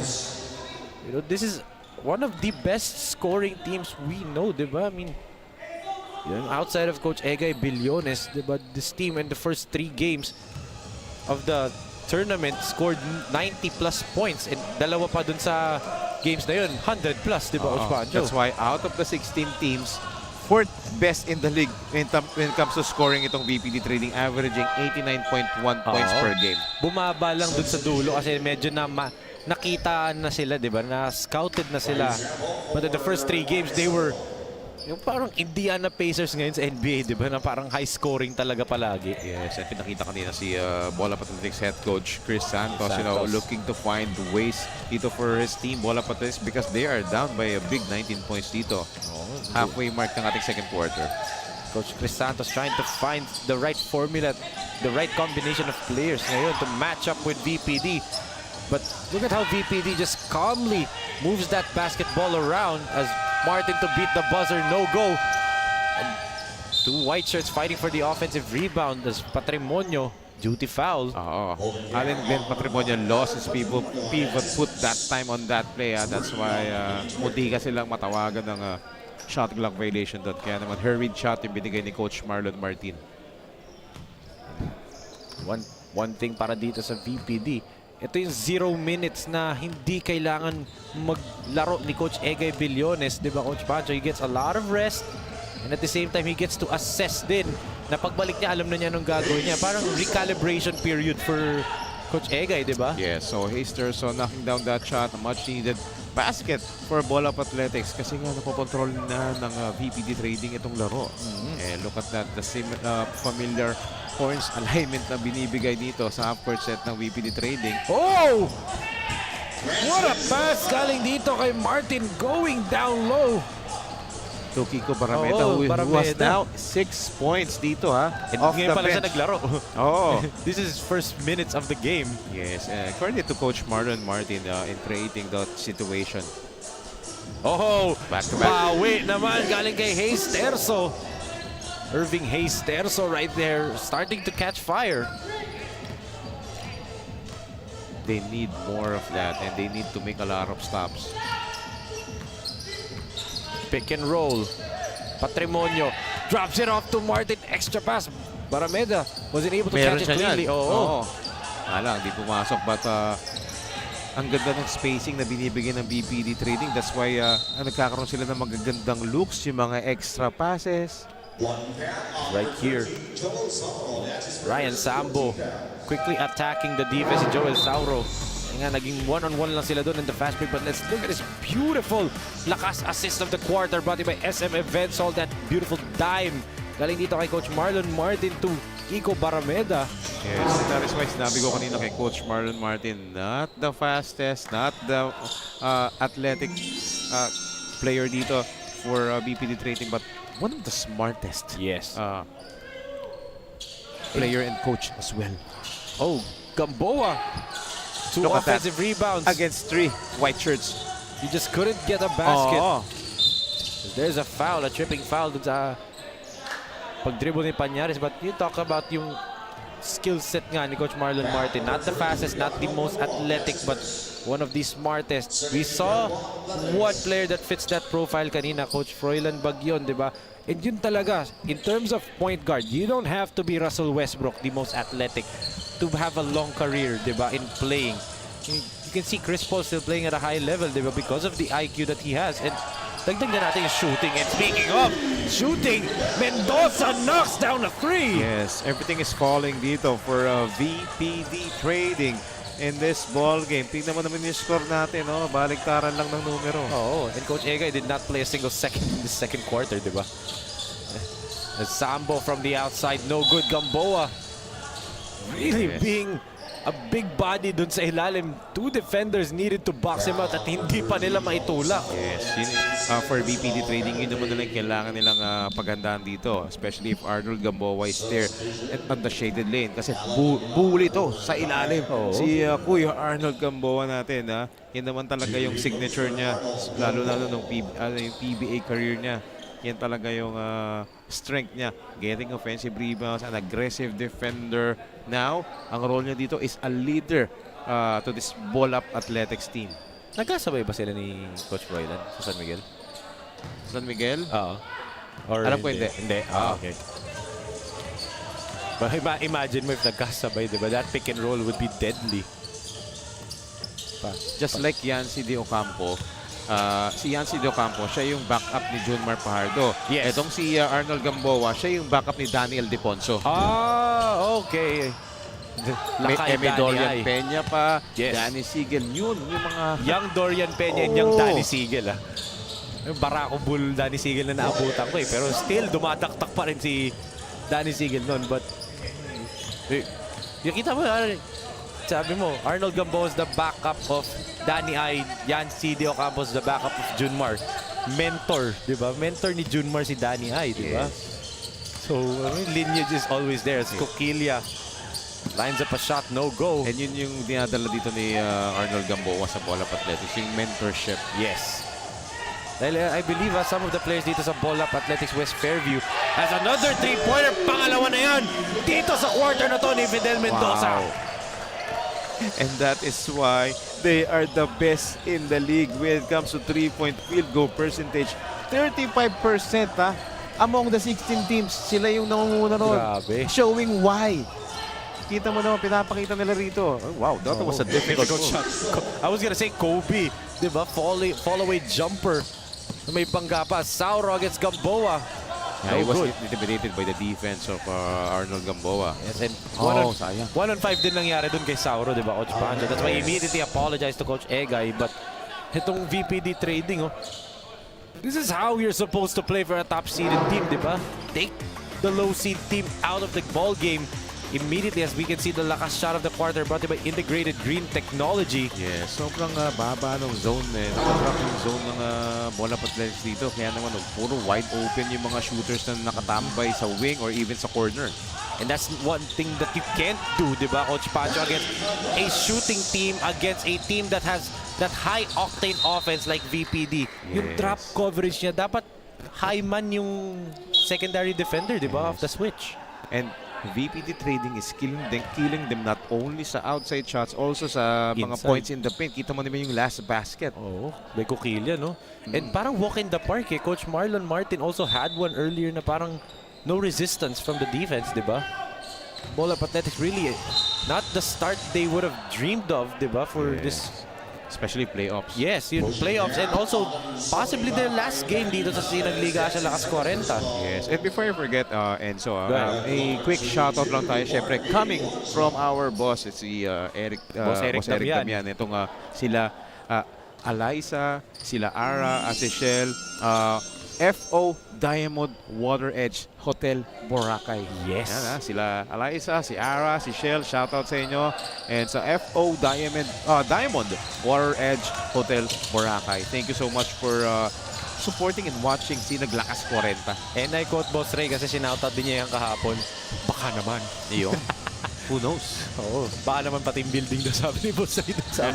you know, this is one of the best scoring teams we know, diba? I mean, outside of Coach Egay Billones, diba, this team in the first 3 games of the tournament scored 90 plus points, and dalawa pa dun sa games na yun, 100 plus, diba, Coach Pancho? That's why out of the 16 teams, 4th best in the league when it comes to scoring itong VPD trading, averaging 89.1 points per game. Bumaba lang dun sa dulo kasi medyo na nakita na sila, di ba? Na-scouted na sila. But in the first 3 games, they were yung parang Indiana Pacers ngayon sa NBA, di ba? Na parang high scoring talaga palagi. Yes, at pinakita kanina si Ball Up Athletics head coach Chris Santos, you know, looking to find ways dito for his team, Ball Up Athletics, because they are down by a big 19 points dito. Halfway mark ng ating second quarter. Coach Chris Santos trying to find the right formula, the right combination of players ngayon to match up with VPD. But look at how VPD just calmly moves that basketball around as Martin to beat the buzzer, no go. And 2 white shirts fighting for the offensive rebound as Patrimonio, duty foul. Allen Glenn Patrimonio lost his pivot put that time on that play. That's why mudi ka silang matawagan ng shot clock violation doon. Kaya naman hurried shot yung binigay ni Coach Marlon Martin. One thing para dito sa VPD, ito yung 0 minutes na hindi kailangan maglaro ni Coach Egay Billones, di ba, Coach Pancho? He gets a lot of rest and at the same time, he gets to assess din na pagbalik niya, alam na niya anong gagawin niya. Parang recalibration period for Coach Egay, di ba? Yes, so Hasterson knocking down that shot, a much needed basket for Ball Up Athletics kasi nga napokontrol na ng VPD Trading itong laro. Look at that, the same familiar points alignment na binibigay dito sa half-court set ng VPD Trading. Oh! What a pass galing dito kay Martin going down low. To Kiko Barameda, who was now 6 points dito And off ngayon the pala siya bench. naglaro. Oh. This is his first minutes of the game. Yes, according to Coach Marlon Martin in creating that situation. Oh, Back to back. bawi naman galing kay Hayes Terzo. Irving Hayes Terzo right there, starting to catch fire. They need more of that and they need to make a lot of stops. Pick and roll. Patrimonio drops it off to Martin. Extra pass. Barameda wasn't able to catch it cleanly. Oo. Lang, di pumasok but ang ganda ng spacing na binibigyan ng BPD Trading. That's why nagkakaroon sila ng magagandang looks, yung mga extra passes. Right here. Ryan Sambo quickly attacking the defense si Joel Sauro. Nga, naging one-on-one lang sila doon in the fast break. But let's look at this beautiful lakas assist of the quarter brought in by SM Events. All that beautiful dime. Galing dito kay Coach Marlon Martin to Kiko Barameda. Yes, that is why sinabi ko kanina kay Coach Marlon Martin, not the fastest, not the athletic player dito for BPD Trading, but one of the smartest Yes. player and coach as well. Oh, Gamboa. 2 Look at that. offensive rebounds. Against 3 white shirts. He just couldn't get a basket. Oo. There's a foul, a tripping foul dun sa pag-dribble ni Pañares. But you talk about yung skill set nga ni Coach Marlon Martin. Not the fastest, not the most athletic, but one of the smartest. We saw one player that fits that profile kanina, Coach Froilan Bagyon, di ba? And yun talaga, in terms of point guard, you don't have to be Russell Westbrook, the most athletic, to have a long career, di ba, in playing. You can see Chris Paul still playing at a high level, di ba, because of the IQ that he has. And dagdag na natin yung shooting. And speaking of shooting, Mendoza knocks down a 3. Yes, everything is falling dito for VPD Trading in this ball game. Tingnan mo naman yung score natin, no? Baliktaran lang ng numero. Oh, and Coach Egay did not play a single second in the second quarter, di ba? Sambo from the outside, no good. Gamboa really being a big body dun sa ilalim. 2 defenders needed to box him out at hindi pa nila maitulak. Yes, yun, for BPD Trading, yun naman nila kailangan nilang pagandaan dito. Especially if Arnold Gamboa is there at on the shaded lane. Kasi bully to sa ilalim. Si Kuya Arnold Gamboa natin, yun naman talaga yung signature niya. Lalo-lalo nung yung PBA career niya. Yan talaga yung strength niya. Getting offensive rebounds, an aggressive defender. Now, ang role niya dito is a leader to this ball-up athletics team. Nagkasabay ba sila ni Coach Froilan sa San Miguel? San Miguel? Oo. Or Alam ko hindi. Hindi. Okay. But imagine mo if nagkasabay, di ba? That pick and roll would be deadly. Just like Yancy De Ocampo, si Yancy De Ocampo, siya yung backup ni Junmar Pajardo. Yes. Etong si Arnold Gamboa, siya yung backup ni Daniel Deponso. Okay. May Dorian Ay. Peña pa, Yes. Danny Siegel, yun, yung mga... Young Dorian Peña and young Danny Siegel. Yung Barako Bull Danny Siegel na naabutan ko eh. Pero still, dumadaktak pa rin si Danny Siegel noon. But, yung kita mo, sabi mo, Arnold Gamboa is the backup of Danny Ay, Yancy De Ocampo is the backup of Junmar. Mentor, di ba? Mentor ni Junmar si Danny Ay, di ba? Yes. So, lineage is always there. Skokilia lines up a shot, no go. And yun yung dinadala dito ni Arnold Gamboa sa Ball Up Athletics, yung mentorship. Yes. Dahil I believe some of the players dito sa Ball Up Athletics West Fairview has another 3-pointer. Pangalawa na yan dito sa quarter na to ni Fidel Mendoza. Wow. And that is why they are the best in the league when it comes to 3-point field goal percentage. 35% among the 16 teams. Sila yung nangunguna ron. Grabe. Showing why kita mo naman, pinapakita nila rito. Oh, wow, that was a difficult shot. I was gonna say Kobe, di ba? Fall away jumper. May bangga pa. Sauro against Gamboa. Yeah, he No was good. intimidated by the defense of Arnold Gamboa. Yes, and sayang. 1-on-5 din nangyari dun kay Sauro, di ba, Coach Pancho? That's why he immediately apologized to Coach Egay. But itong VPD trading, this is how you're supposed to play for a top-seeded team, di ba? Take the low-seed team out of the ball game immediately, as we can see the lakas shot of the quarter brought to you by integrated green technology. Yes, sobrang baba ng zone eh. Nakatrap yung zone ng bola athletics dito. Kaya naman puro wide open yung mga shooters na nakatambay sa wing or even sa corner. And that's one thing that you can't do, di ba, Coach Pancho, against a shooting team, against a team that has that high-octane offense like VPD. Yung Yes. drop coverage niya, dapat high man yung secondary defender, di ba, off the switch. And VPD trading is killing them not only sa outside shots, also sa mga Inside. points in the paint. Kita mo naman yung last basket. Oo, may kukilya, no? And parang walk in the park, eh. Coach Marlon Martin also had one earlier na parang no resistance from the defense, di ba? Ball Up Athletics really not the start they would have dreamed of, di ba, for this. Especially playoffs. Yes, yung playoffs and also possibly their last game dito sa SINAG Liga Asya Lakas Kwarenta. Yes. And before I forget, Enzo, Right. a quick shoutout lang tayo. Siyempre, coming from our boss, it's si Boss Eric Damian. Damian. Itong sila Eliza, sila Ara, Asishel, FO Diamond Water Edge Hotel Boracay. Yes. Yan, sila Eliza, si Ara, si Shell, shoutout sa inyo. And sa FO Diamond Water Edge Hotel Boracay. Thank you so much for supporting and watching SINAG Lakas Kwarenta. And I quote Boss Ray kasi sinoutout din niya yung kahapon. Baka naman. Iyo. Who knows? Oo. Baka naman pati yung building na sabi ni Boss Ray dun sa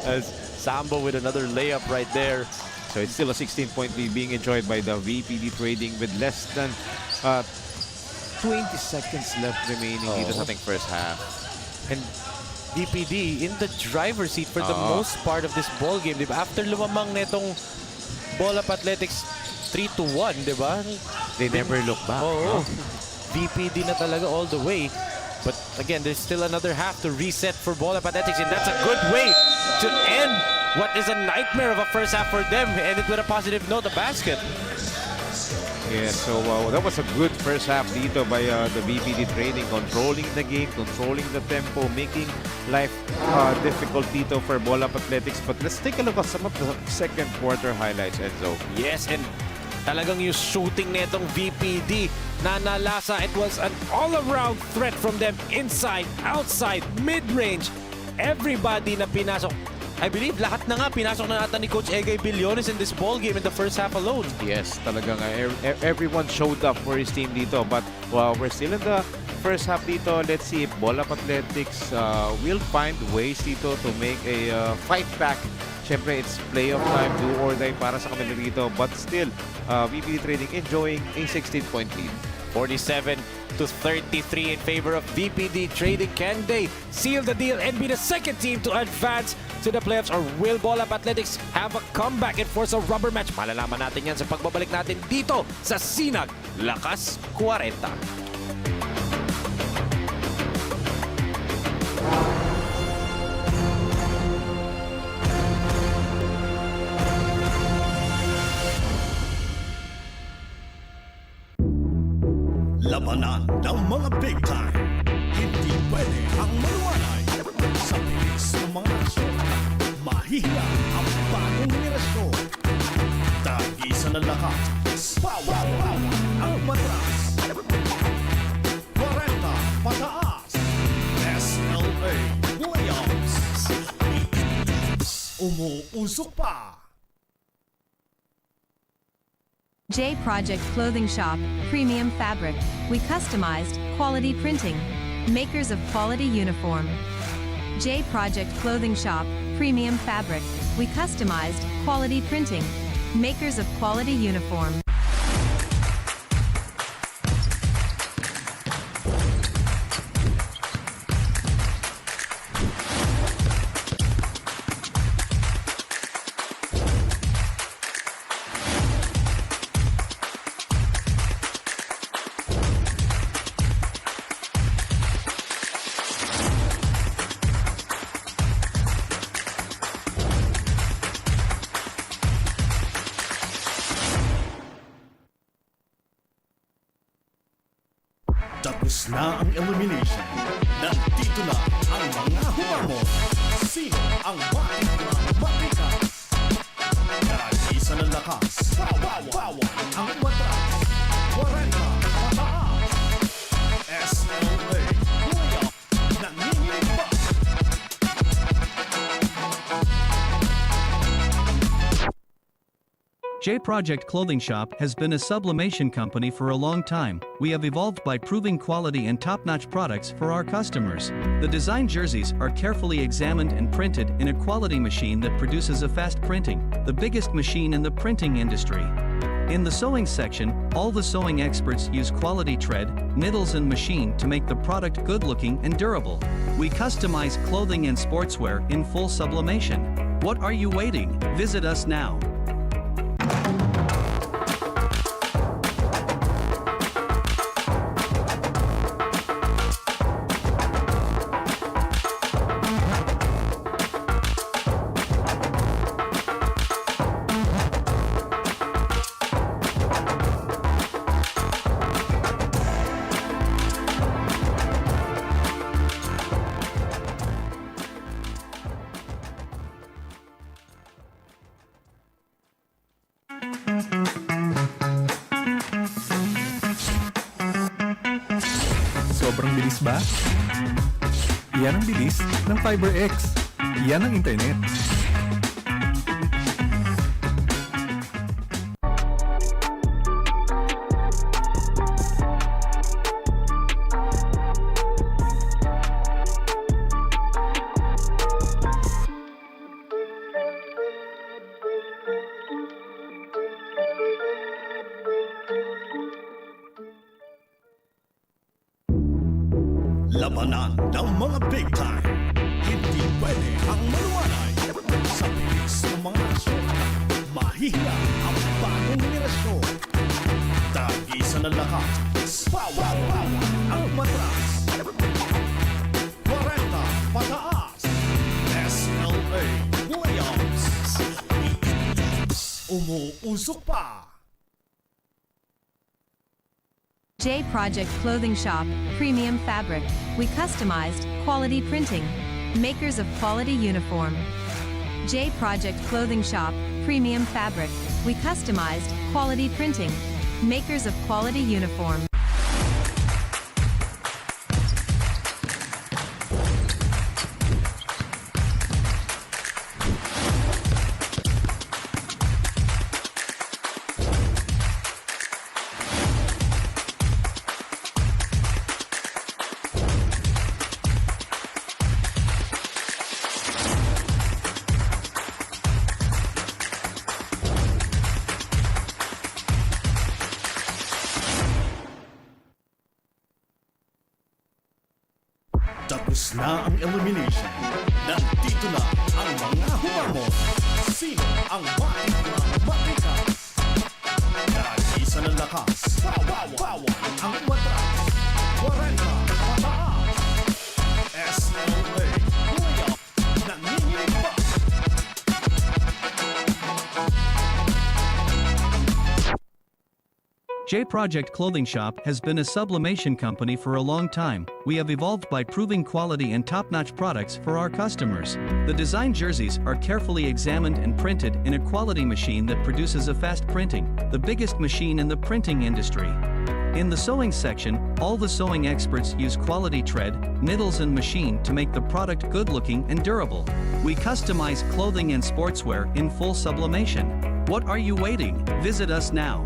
As Sambo with another layup right there. So it's still a 16-point lead being enjoyed by the VPD trading with less than 20 seconds left remaining dito sa ating first half. And VPD in the driver's seat for the most part of this ball game, di ba? After lumamang netong Ball Up Athletics 3-1, di ba? They never look back. Oo. VPD na talaga all the way. But again, there's still another half to reset for Ball Up Athletics, and that's a good way to end what is a nightmare of a first half for them. End it with a positive note, a basket. Yeah, so that was a good first half dito by the VPD trading, controlling the game, controlling the tempo, making life difficult dito for Ball Up Athletics. But let's take a look at some of the second quarter highlights, Enzo. Yes, and talagang yung shooting netong VPD na nalasa. It was an all-around threat from them inside, outside, mid-range. Everybody na pinasok. I believe lahat na nga pinasok na ata ni Coach Egay Billones in this ball game in the first half alone. Yes, talagang everyone showed up for his team dito. But we're still in the first half dito. Let's see if Ball Up Athletics will find ways dito to make a fight back. Siyempre, it's playoff time, do or die para sa kanila dito. But still, VPD Trading enjoying a 16-point lead. 47-33 in favor of VPD Trading. Can they seal the deal and be the second team to advance to the playoffs, or will Ball Up Athletics have a comeback and force a rubber match? Malalaman natin yan sa pagbabalik natin dito sa SINAG Lakas Kwarenta. Labanan ng mga big time. Hindi pwede ang maluwanay. Sa bilis ng mga nasyon, mahihiya ang bagong henerasyon. Tag-isa na lahat. Power ang matras. 40 pataas. SLA Williams. Umuusok pa. J Project Clothing Shop, Premium Fabric. We customized, quality printing. Makers of quality uniform. J Project Clothing Shop, Premium Fabric. We customized, quality printing. Makers of quality uniform. Tapos na ang elimination. Nandito na ang mga humamon. Sino ang matikas? Nag-isa ng lakas. Bawal ang matras. 40 pataas. SLA Liga nanginginig pa. J Project Clothing Shop has been a sublimation company for a long time. We have evolved by proving quality and top-notch products for our customers. The design jerseys are carefully examined and printed in a quality machine that produces a fast printing, the biggest machine in the printing industry. In the sewing section, all the sewing experts use quality thread, needles and machine to make the product good-looking and durable. We customize clothing and sportswear in full sublimation. What are you waiting? Visit us now. Sobrang bilis ba? Yan ang bilis ng FiberX. Yan ang internet. Labanan ng mga big time. Hindi pwede ang maluwanay. Sa bilis ng mga nasyon, mahihiya ang bagong henerasyon. Tag-isa ng lakas. Bawal ang matras. 40 pataas. SLA Williams. Umuusok pa. J Project Clothing Shop, Premium Fabric. We customized quality printing. Makers of quality uniform. J Project Clothing Shop, Premium Fabric. We customized quality printing. Makers of quality uniform. Tapos na ang elimination. Nandito na ang mga humamon. Sino ang matikas? Nag-isa ng lakas. Bawal ang matras. 40 pataas. SLA Liga nanginginig pa. J Project Clothing Shop has been a sublimation company for a long time. We have evolved by proving quality and top-notch products for our customers. The design jerseys are carefully examined and printed in a quality machine that produces a fast printing, the biggest machine in the printing industry. In the sewing section, all the sewing experts use quality thread, needles and machine to make the product good-looking and durable. We customize clothing and sportswear in full sublimation. What are you waiting? Visit us now.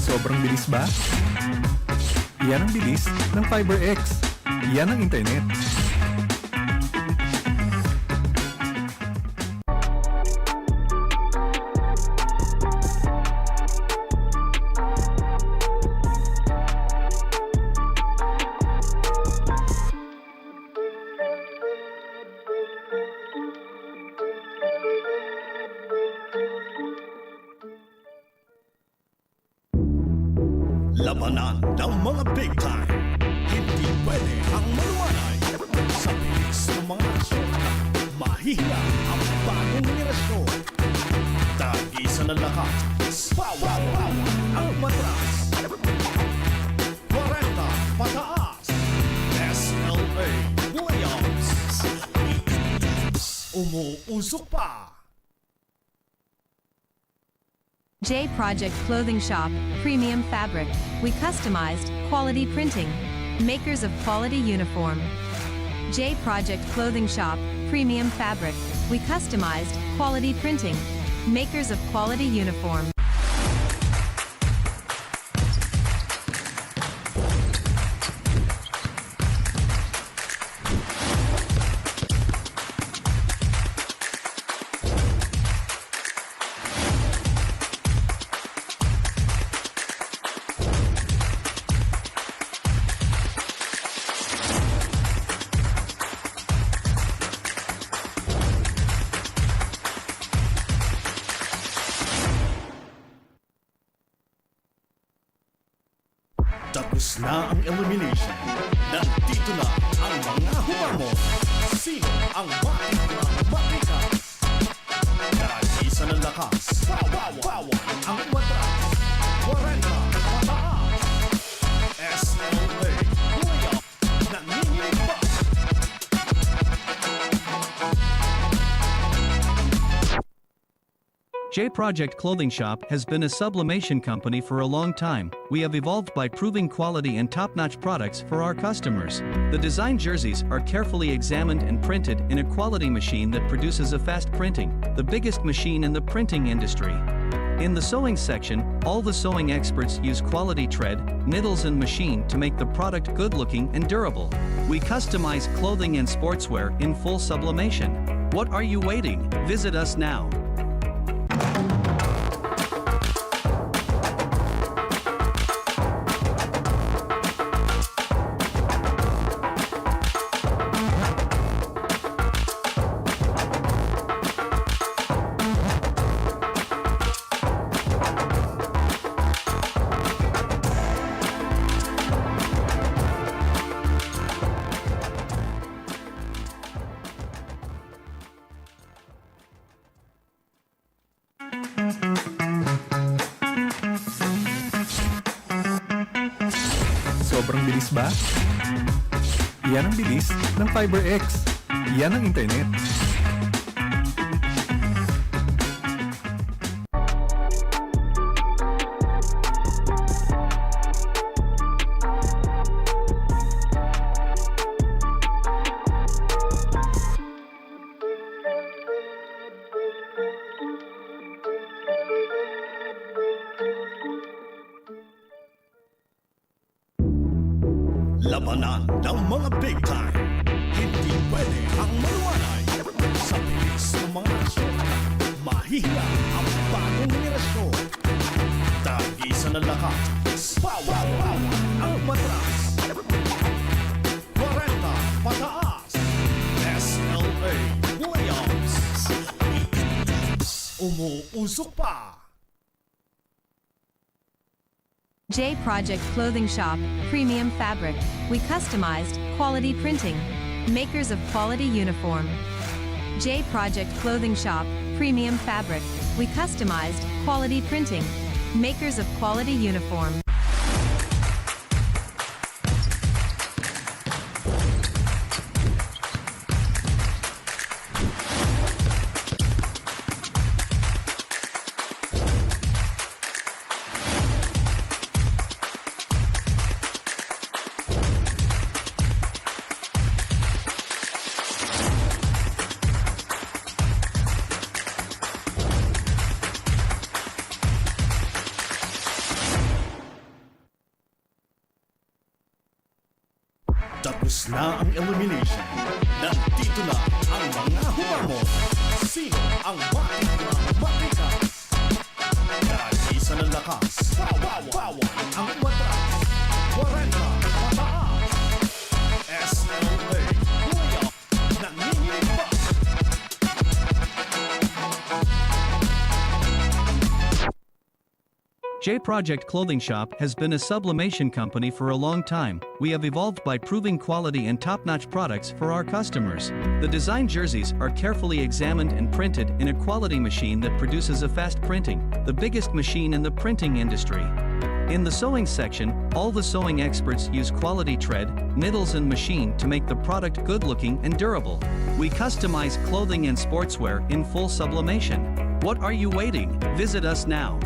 Sobrang bilis ba? Yan ang bilis ng FiberX. Yan ang internet. Labanan ng mga big time. Hindi pwede ang maluwanay. Sa bilis ng mga aksyon, mahihiya ang bagong henerasyon. Tag-isa na lakas, power ang matras. 40 pataas, SLA Williams. Umuusok pa. J Project Clothing Shop, Premium Fabric. We customized, quality printing. Makers of quality uniform. J Project Clothing Shop, Premium Fabric. We customized, quality printing. Makers of quality uniform. Tapos na ang elimination. Nandito na ang mga humamon. Sino ang matikas? Tag-isa ng lakas. Power ang matras. 40 pataas. SLA Williams. Nanginginig pa. J Project Clothing Shop has been a sublimation company for a long time. We have evolved by proving quality and top-notch products for our customers. The design jerseys are carefully examined and printed in a quality machine that produces a fast printing, the biggest machine in the printing industry. In the sewing section, all the sewing experts use quality thread, needles and machine to make the product good-looking and durable. We customize clothing and sportswear in full sublimation. What are you waiting? Visit us now. Sobrang bilis ba? Yan ang bilis ng FiberX. Yan ang internet. Labanan ng mga big time. Hindi pwede ang maluwanay. Sa bilis ng mga aksyon, mahihiya ang bagong henerasyon. Tag-isa na lakas, power ang matras. 40 pataas, SLA Williams. Umuusok pa. J Project Clothing Shop, Premium Fabric. We customized, quality printing. Makers of quality uniform. J Project Clothing Shop, Premium Fabric. We customized, quality printing. Makers of quality uniform. Tapos na ang elimination. Nandito na ang mga humamon. Sino ang matikas? Tag-isa ng lakas. Power ang matras. 40 pataas. SLA Williams. Nanginginig pa. J Project Clothing Shop has been a sublimation company for a long time. We have evolved by proving quality and top-notch products for our customers. The design jerseys are carefully examined and printed in a quality machine that produces a fast printing, the biggest machine in the printing industry. In the sewing section, all the sewing experts use quality thread, needles and machine to make the product good-looking and durable. We customize clothing and sportswear in full sublimation. What are you waiting? Visit us now.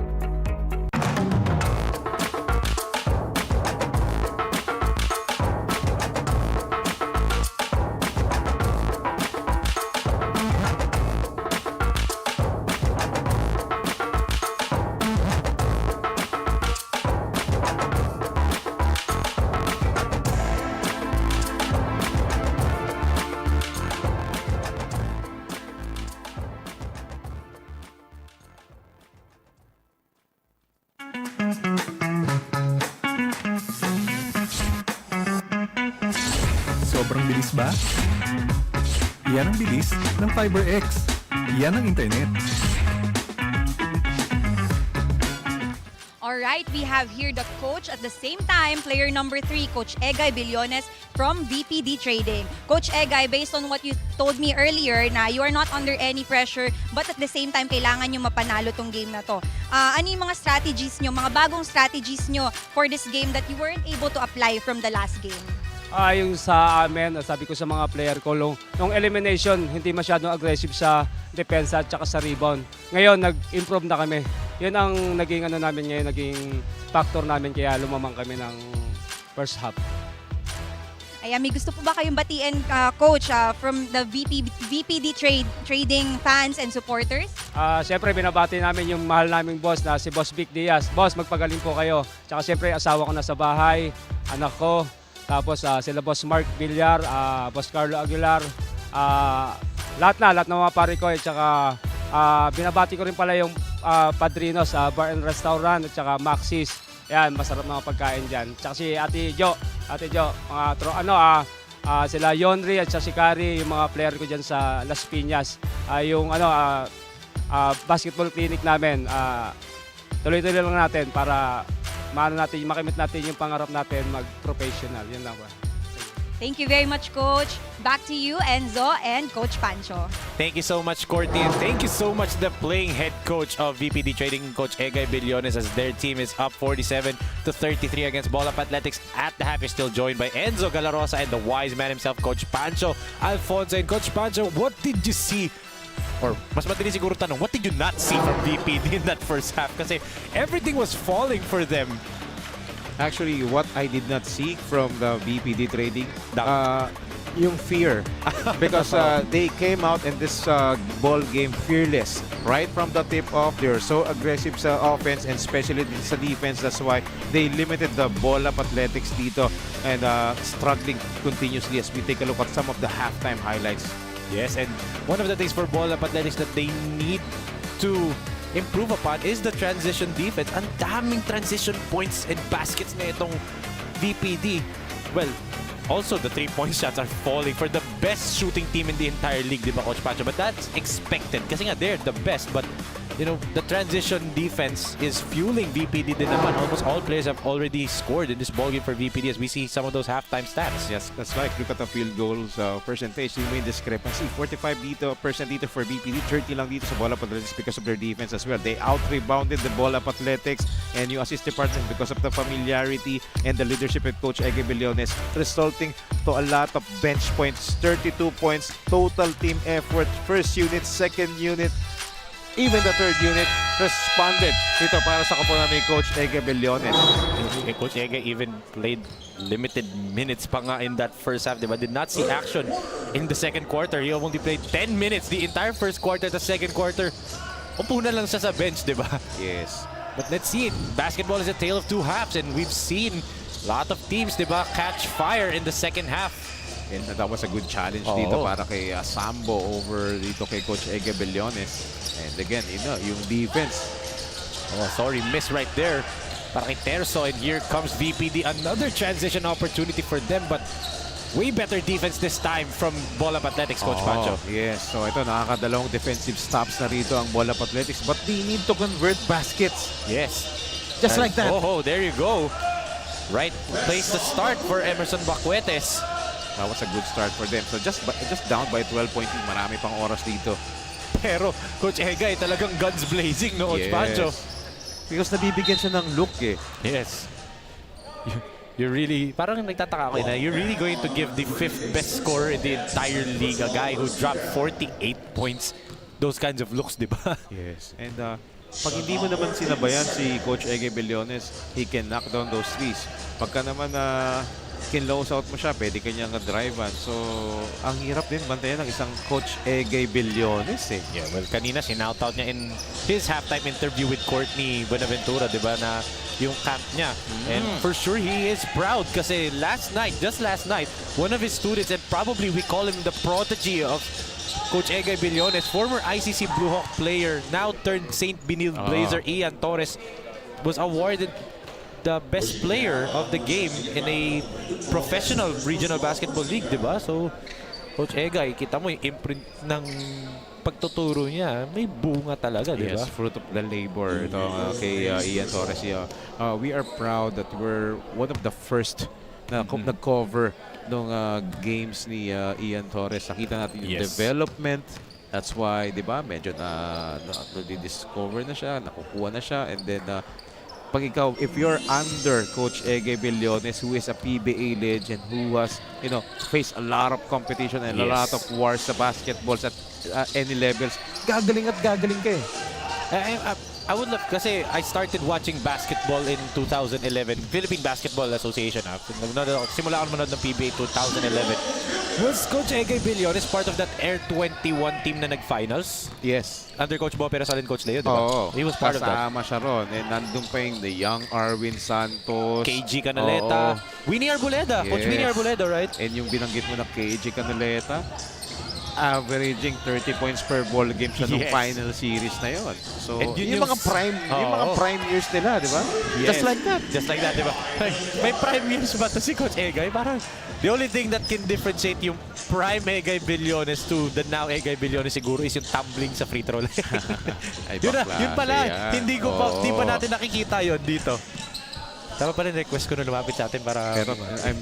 Sobrang bilis ba? Yan ang bilis ng FiberX. Yan ang internet. Alright, we have here the coach at the same time, player number 3, Coach Egay Billones from VPD Trading. Coach Egay, based on what you told me earlier na you are not under any pressure but at the same time kailangan nyo mapanalo tong game na to. Ano yung mga strategies nyo, mga bagong strategies nyo for this game that you weren't able to apply from the last game? Yung sa amin, sabi ko sa mga player ko, nung elimination, hindi masyadong aggressive sa depensa at saka sa rebound. Ngayon, nag-improve na kami. Yun ang naging ano namin ngayon, naging factor namin kaya lumamang kami ng first half. Ayan, may gusto po ba kayong batiin, Coach, from the VPD Trading fans and supporters? Siyempre, binabati namin yung mahal naming boss na si Boss Vic Diaz. Boss, magpagaling po kayo. Tsaka siyempre, asawa ko na sa bahay, anak ko. Tapos sila Boss Mark Villar, Boss Carlo Aguilar, lahat ng mga pare ko. Tsaka binabati ko rin pala yung Padrinos, Bar and Restaurant, at tsaka Maxis. Yan, masarap na pagkain dyan. Tsaka si Ate Jo, sila Yonri at si Kari, yung mga player ko dyan sa Las Piñas. Yung basketball clinic namin, tuloy-tuloy lang natin para makimit natin yung pangarap natin mag-professional. Yan lang ba? Thank you very much, Coach. Back to you, Enzo and Coach Pancho. Thank you so much, Courtney, and thank you so much the playing head coach of VPD Trading, Coach Egay Billones, as their team is up 47-33 against Bolap Athletics. At the half, you're still joined by Enzo Galarosa and the wise man himself, Coach Pancho Alfonso. And Coach Pancho, what did you see? Or mas madali siguro tanong, what did you not see from VPD in that first half? Kasi everything was falling for them. Actually, what I did not see from the VPD Trading, yung fear. Because they came out in this ball game fearless. Right from the tip-off, they were so aggressive sa offense and especially sa defense. That's why they limited the Bolap Athletics dito and struggling continuously as we take a look at some of the halftime highlights. Yes, and one of the things for Bolap Athletics that they need to improve upon is the transition defense. Ang daming transition points and baskets na itong VPD. Well, also the 3-point shots are falling for the best shooting team in the entire league, di ba, Coach Pacho? But that's expected kasi nga they're the best. But you know, the transition defense is fueling VPD din naman. Almost all players have already scored in this ballgame for VPD as we see some of those halftime stats. Yes, that's right. Look at the field goals percentage. Yung may discrepancy. 45% dito for VPD. 30 lang dito sa Bolap Athletics because of their defense as well. They out-rebounded the Bolap Athletics and yung assist department because of the familiarity and the leadership of Coach Egay Billones, resulting to a lot of bench points. 32 points. Total team effort. First unit, second unit, even the third unit responded dito para sa kapunan ni Coach Egay Billones. Coach Egay even played limited minutes pa nga in that first half, diba? Did not see action in the second quarter. He only played 10 minutes the entire first quarter. The second quarter, upo na lang siya sa bench, diba? Yes. But let's see it. Basketball is a tale of two halves and we've seen a lot of teams, diba, catch fire in the second half. And that was a good challenge dito para kay Sambo over dito kay Coach Egay Billones. And again, you know, yung defense. Oh, sorry, miss right there. Para kay Terzo, and here comes VPD. Another transition opportunity for them, but way better defense this time from Bolap Athletics, Coach Pancho. Yes, so ito, nakakadalawang defensive stops na rito ang Bolap Athletics, but they need to convert baskets. Yes. Just like that. Oh, there you go. Right place to start for Emerson Bacuetes. That was a good start for them. So just down by 12 points. Marami pang oras dito. Pero Coach Egay talagang guns blazing, no, Coach Pancho? Because nabibigyan siya ng look eh. Yes. You're really, parang nagtataka ako na, you're really going to give the 5th best scorer in the entire league, a guy who dropped 48 points, those kinds of looks, di ba? Yes. And pag hindi mo naman sinabayan si Coach Ege Billones, he can knock down those threes. Pagka naman kin-lose out mo siya, pwede kanyang drive-an. So, ang hirap din bantayan ng isang Coach Ege Billones eh. Yeah, well, kanina sinout out niya in his halftime interview with Courtney Buenaventura, di ba, na yung camp niya. And for sure, he is proud kasi just last night, one of his students, and probably we call him the prodigy of Coach Egay Billones, former ICC Blue Hawk player, now turned St. Benil Blazer, Ian Torres, was awarded the best player of the game in a professional regional basketball league, di ba? So, Coach Egay, kita mo yung imprint ng pagtuturo niya, may bunga talaga, di ba? Yes, fruit of the labor. Ito kay Ian Torres. We are proud that we're one of the first na nag-cover ng games ni Ian Torres. Nakita natin yung development. That's why, di ba, medyo na-discover na siya, nakukuha na siya. And then, pag ikaw, if you're under Coach Ege Billones, who is a PBA legend, who has, faced a lot of competition and a lot of wars sa basketballs at any levels, gagaling at gagaling ka eh. I would love, kasi I started watching basketball in 2011, Philippine Basketball Association. Simula ako manood ng PBA 2011. Was Coach Egay Billones part of that Air 21 team na nag-finals? Yes. Under Coach Bo Perezal and Coach Leo, di ba? Oo. He was part of that. Kasama siya ron. And nandun pa yung the young Arwin Santos. KG Canaleta. Winnie Arboleda. Yes. Coach Winnie Arboleda, right? And yung binanggit mo na KG Canaleta, averaging 30 points per ball game siya nung final series na yon. So, yung mga prime years nila, di ba? Yes. Just like that. Just like that, di ba? May prime years ba to si Coach Egay? Parang the only thing that can differentiate yung prime Egay Billones to the now Egay Billones siguro is yung tumbling sa free throw line. Yun pala, hindi pa natin nakikita yon dito. Tama pa rin request ko na lumapit sa atin para... Pero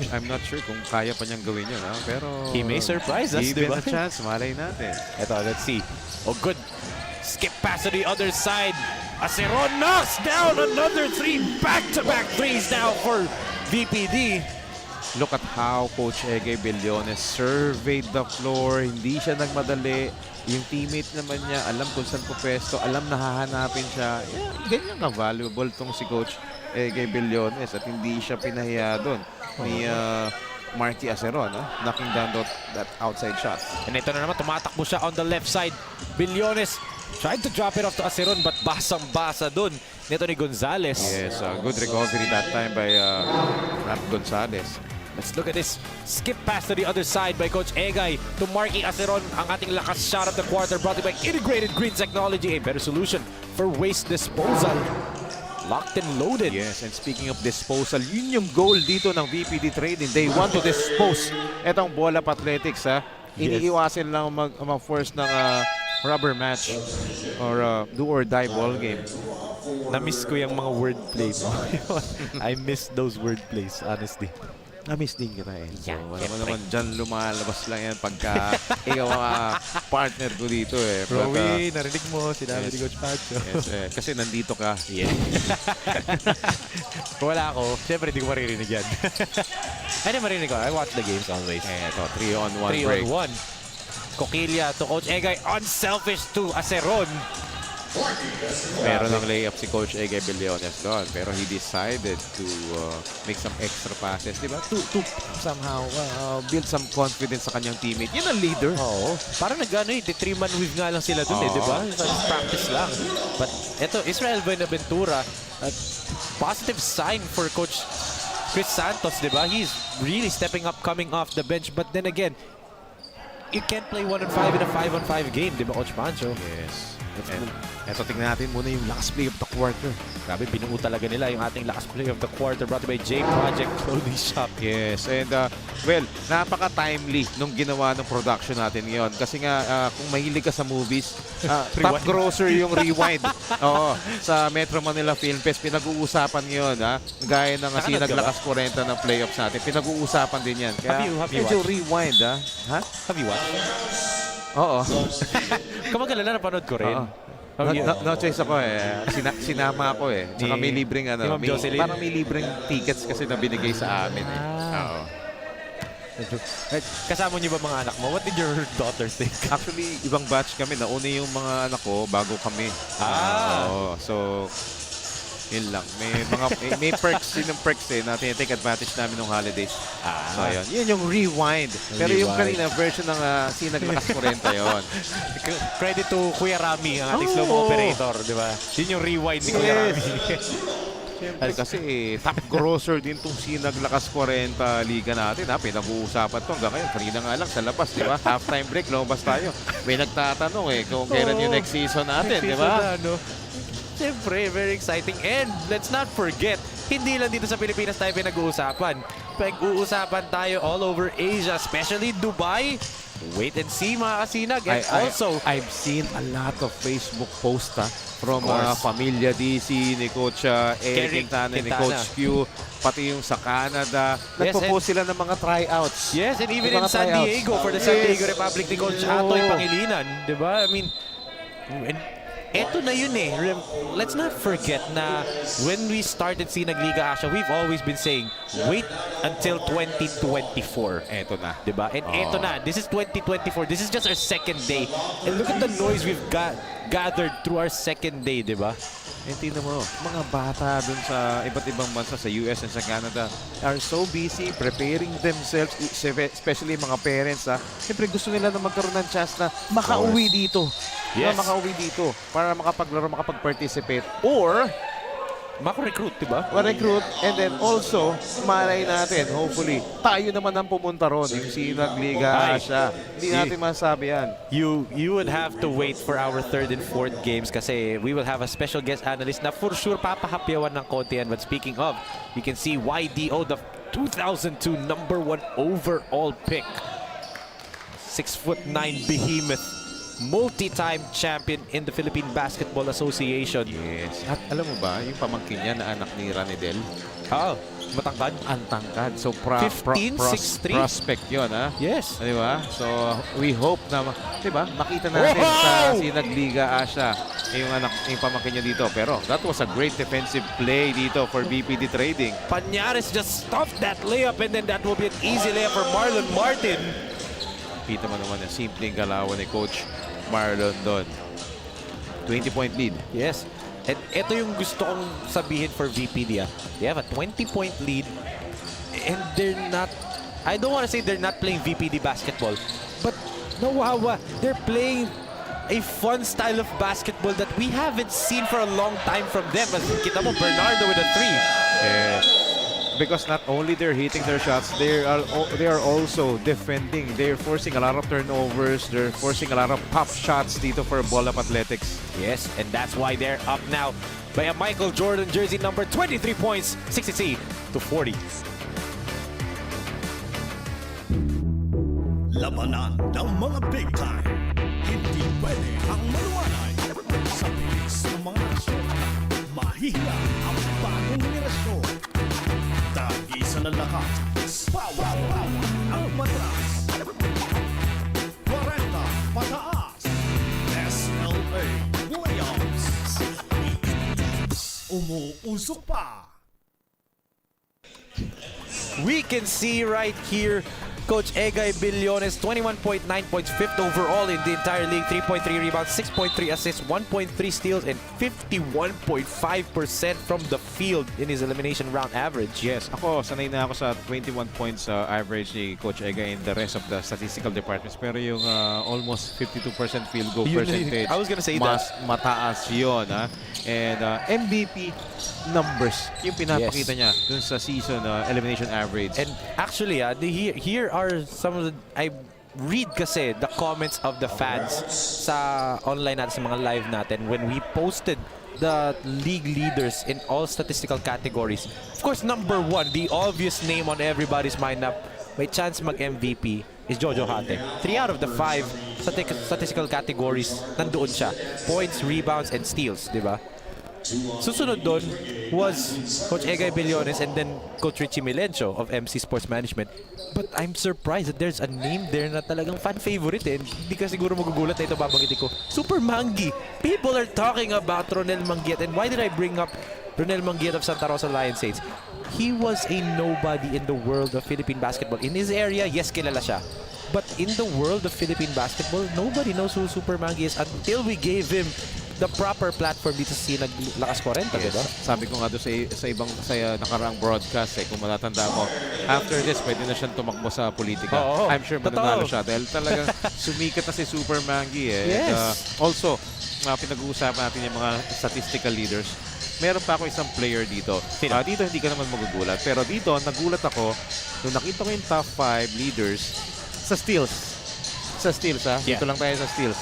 I'm not sure kung kaya pa niyang gawin yun. Pero he may surprise us, di ba? Given a chance, malay natin. Ito, let's see. Oh, good. Skip pass to the other side. Aceron knocks down another 3. Back-to-back threes now for VPD. Look at how Coach Ege Billones surveyed the floor. Hindi siya nagmadali. Yung teammate naman niya, alam kung saan pwesto, alam na hahanapin siya. Ganyan ka valuable tong si Coach Ege Billones at hindi siya pinahiya doon ni Marky Aceron, knocking down that outside shot. And ito na naman, tumatakbo siya on the left side. Billones tried to drop it off to Aceron but basang-basa doon nito ni Gonzalez. Yes, good recovery that time by Rap Gonzalez. Let's look at this skip pass to the other side by Coach Egay to Marky Aceron. Ang ating lakas shot of the quarter brought to you by Integrated Green Technology, a better solution for waste disposal. Locked and loaded. Yes, and speaking of disposal, yun yung goal dito ng VPD Trading. They want to dispose etong Bola Athletics, ha? Iniiwasin lang mag-force ng rubber match or do or die ball game. Na-miss ko yung mga wordplay mo. I miss those wordplays, honestly. Na-miss din kita eh. So, Yeah, naman dyan lumalabas lang yan pagka ikaw ang partner ko dito eh. Rowie, narinig mo, sinabi ni Coach Pancho. Yes, kasi nandito ka. Yeah. Kung wala ako, syempre hindi ko maririnig yan. Ano marinig ko? I watch the games always. Ito, 3-on-1 break. 3-on-1. Kokilya to Coach Egay. Unselfish to Aceron. Meron ng layup si Coach Ege Billones doon, pero he decided to make some extra passes, di ba? To somehow build some confidence sa kanyang teammate. Yan ang leader. Oo. Parang nag-ano 3-man weave nga lang sila doon di ba? Practice lang. But eto, Israel Buenaventura, positive sign for Coach Chris Santos, di ba? He's really stepping up coming off the bench. But then again, you can't play 1-on-5 in a 5-on-5 game, di ba, Coach Pancho? Yes. And eto, tingnan natin muna yung last play of the quarter. Grabe, binuo talaga nila yung ating last play of the quarter brought to by J Project Clothing Shop. Yes, and well, napaka-timely nung ginawa ng production natin ngayon. Kasi nga, kung mahilig ka sa movies, top grosser yung Rewind. Oo, sa Metro Manila Film Fest, pinag-uusapan ngayon, gaya ng SINAG Lakas Kwarenta ng playoffs natin. Pinag-uusapan din yan. Kaya, Have you medyo watched? Rewind, ha? Have you watched? Oo. Kamag-alala, napanood ko rin. No choice ako eh. Sinama ako eh. Tsaka may libreng ni Ma'am Jocelyn? parang may libreng tickets kasi na binigay sa amin eh. Oo. Kasama niyo ba mga anak mo? What did your daughters think? Actually, ibang batch kami. Nauna yung mga anak ko bago kami. Oo. So, yun lang. May perks din ng perks eh na tinitake advantage namin ng holidays. So, yun. Yun yung Rewind. Pero yung kanina version ng SINAG Lakas Kwarenta yun. Credit to Kuya Rami, ang ating slow-mo operator, di ba? Yun yung rewind ni Kuya Rami. Siyempre kasi top grosser din tong SINAG Lakas Kwarenta Liga natin. Pinag-uusapan to hanggang ngayon. Kanina nga lang sa labas, di ba? Halftime break, lumabas tayo. May nagtatanong kung kailan yung next season natin, di ba? Siyempre, very exciting. And let's not forget, hindi lang dito sa Pilipinas tayo pinag-uusapan. Pag-uusapan tayo all over Asia, especially Dubai. Wait and see, mga kasinag. And also, I've seen a lot of Facebook posts from Pamilya DC, ni Coach Eric Quintana, ni Coach Q, pati yung sa Canada. Nagpo-post sila ng mga tryouts. yes, and even in San Diego, for the San Diego Republic ni Coach Atoy Pangilinan. Diba? I mean, eto na yun eh. Let's not forget na when we started SINAG Liga Asya, we've always been saying, wait until 2024. Eto na. Diba? And eto na. This is 2024. This is just our second day. And look at the noise we've gathered through our second day, diba? And tingnan mo, mga bata dun sa iba't ibang bansa sa US and sa Canada are so busy preparing themselves, especially mga parents. Siyempre gusto nila na magkaroon ng chance na makauwi dito. Yes. Makauwi dito para makapaglaro, makapag-participate. Or Mako-recruit, diba? ma-recruit, and then also, malay natin, hopefully, tayo naman ang pumunta ron, yung SINAG Liga Asya. Hindi natin masabi yan. You would have to wait for our third and fourth games kasi we will have a special guest analyst na for sure papahapyawan ng konti yan. But speaking of, you can see YDO, the 2002 number 1 overall pick. 6'9" behemoth. Multi-time champion in the Philippine Basketball Association. Yes. At alam mo ba, yung pamangkin niya na anak ni Ranidel? Matangkad. Ang tangkad. So, 15, 6'3". prospect yun, ha? Yes. Di ba? So, we hope na, di ba, makita natin sa SINAG Liga Asya yung pamangkin niya dito. Pero, that was a great defensive play dito for VPD Trading. Pañares just stuffed that layup and then that will be an easy layup for Marlon Martin. Kita mo naman na simpleng galawan ni Coach Marlon doon. 20-point lead. Yes. And ito yung gusto kong sabihin for VPD. They have a 20-point lead and they're not, I don't want to say they're not playing VPD basketball, but nawawa, they're playing a fun style of basketball that we haven't seen for a long time from them. As kita mo, Bernardo with a 3. Yes. Because not only they're hitting their shots, they are also defending. They're forcing a lot of turnovers. They're forcing a lot of pop shots dito for Ball Up Athletics. Yes, and that's why they're up now by a Michael Jordan jersey number 23 points, 63-40. Labanan ng mga big time. Hindi pwede ang maluwanay. Sa bilis ng mga nasyon, mahihiya ang bagong henerasyon. Tag-isa na lakas. Power ang matras. 40 pataas. SLA Williams. Umuusok pa. We can see right here Coach Egay Billones, 21.9 points, 5th overall in the entire league, 3.3 rebounds, 6.3 assists, 1.3 steals, and 51.5% from the field in his elimination round average. Yes, ako, sanay na ako sa 21 points average ni Coach Egay in the rest of the statistical departments. Pero yung almost 52% field goal percentage, I was gonna say mas mataas yun. And MVP numbers, yung pinapakita niya dun sa season elimination average. And actually, here are some of the read kasi the comments of the fans sa online natin, sa mga live natin when we posted the league leaders in all statistical categories. Of course, number one, the obvious name on everybody's mind na may chance mag-MVP is Jojo Hate. 3 out of the 5 statistical categories, nandoon siya. Points, rebounds, and steals, di ba? Susunod doon was Coach Egay Billones and then Coach Richie Milencio of MC Sports Management. But I'm surprised that there's a name there na talagang fan favorite eh. Hindi ka siguro magugulat na ito babanggitin ko. Super Mangi. People are talking about Ronel Mangiat. And why did I bring up Ronel Mangiat of Santa Rosa Lion Saints? He was a nobody in the world of Philippine basketball. In his area, yes, kilala siya. But in the world of Philippine basketball, nobody knows who Super Mangi is until we gave him the proper platform dito sa SINAG Lakas Kwarenta, Yes. diba? Sabi ko nga doon sa ibang nakaraang broadcast kung matatanda mo, after this, pwede na siyang tumakbo sa politika. Oo. I'm sure mananalo siya dahil talagang sumikat na si Super Mangi eh. Yes. And, also, pinag-uusapan natin yung mga statistical leaders. Meron pa ako isang player dito. Dito hindi ka naman magugulat. Pero dito, nagulat ako nung nakita ko yung top 5 leaders sa steals. Sa steals, ha? Yeah. Dito lang tayo sa steals.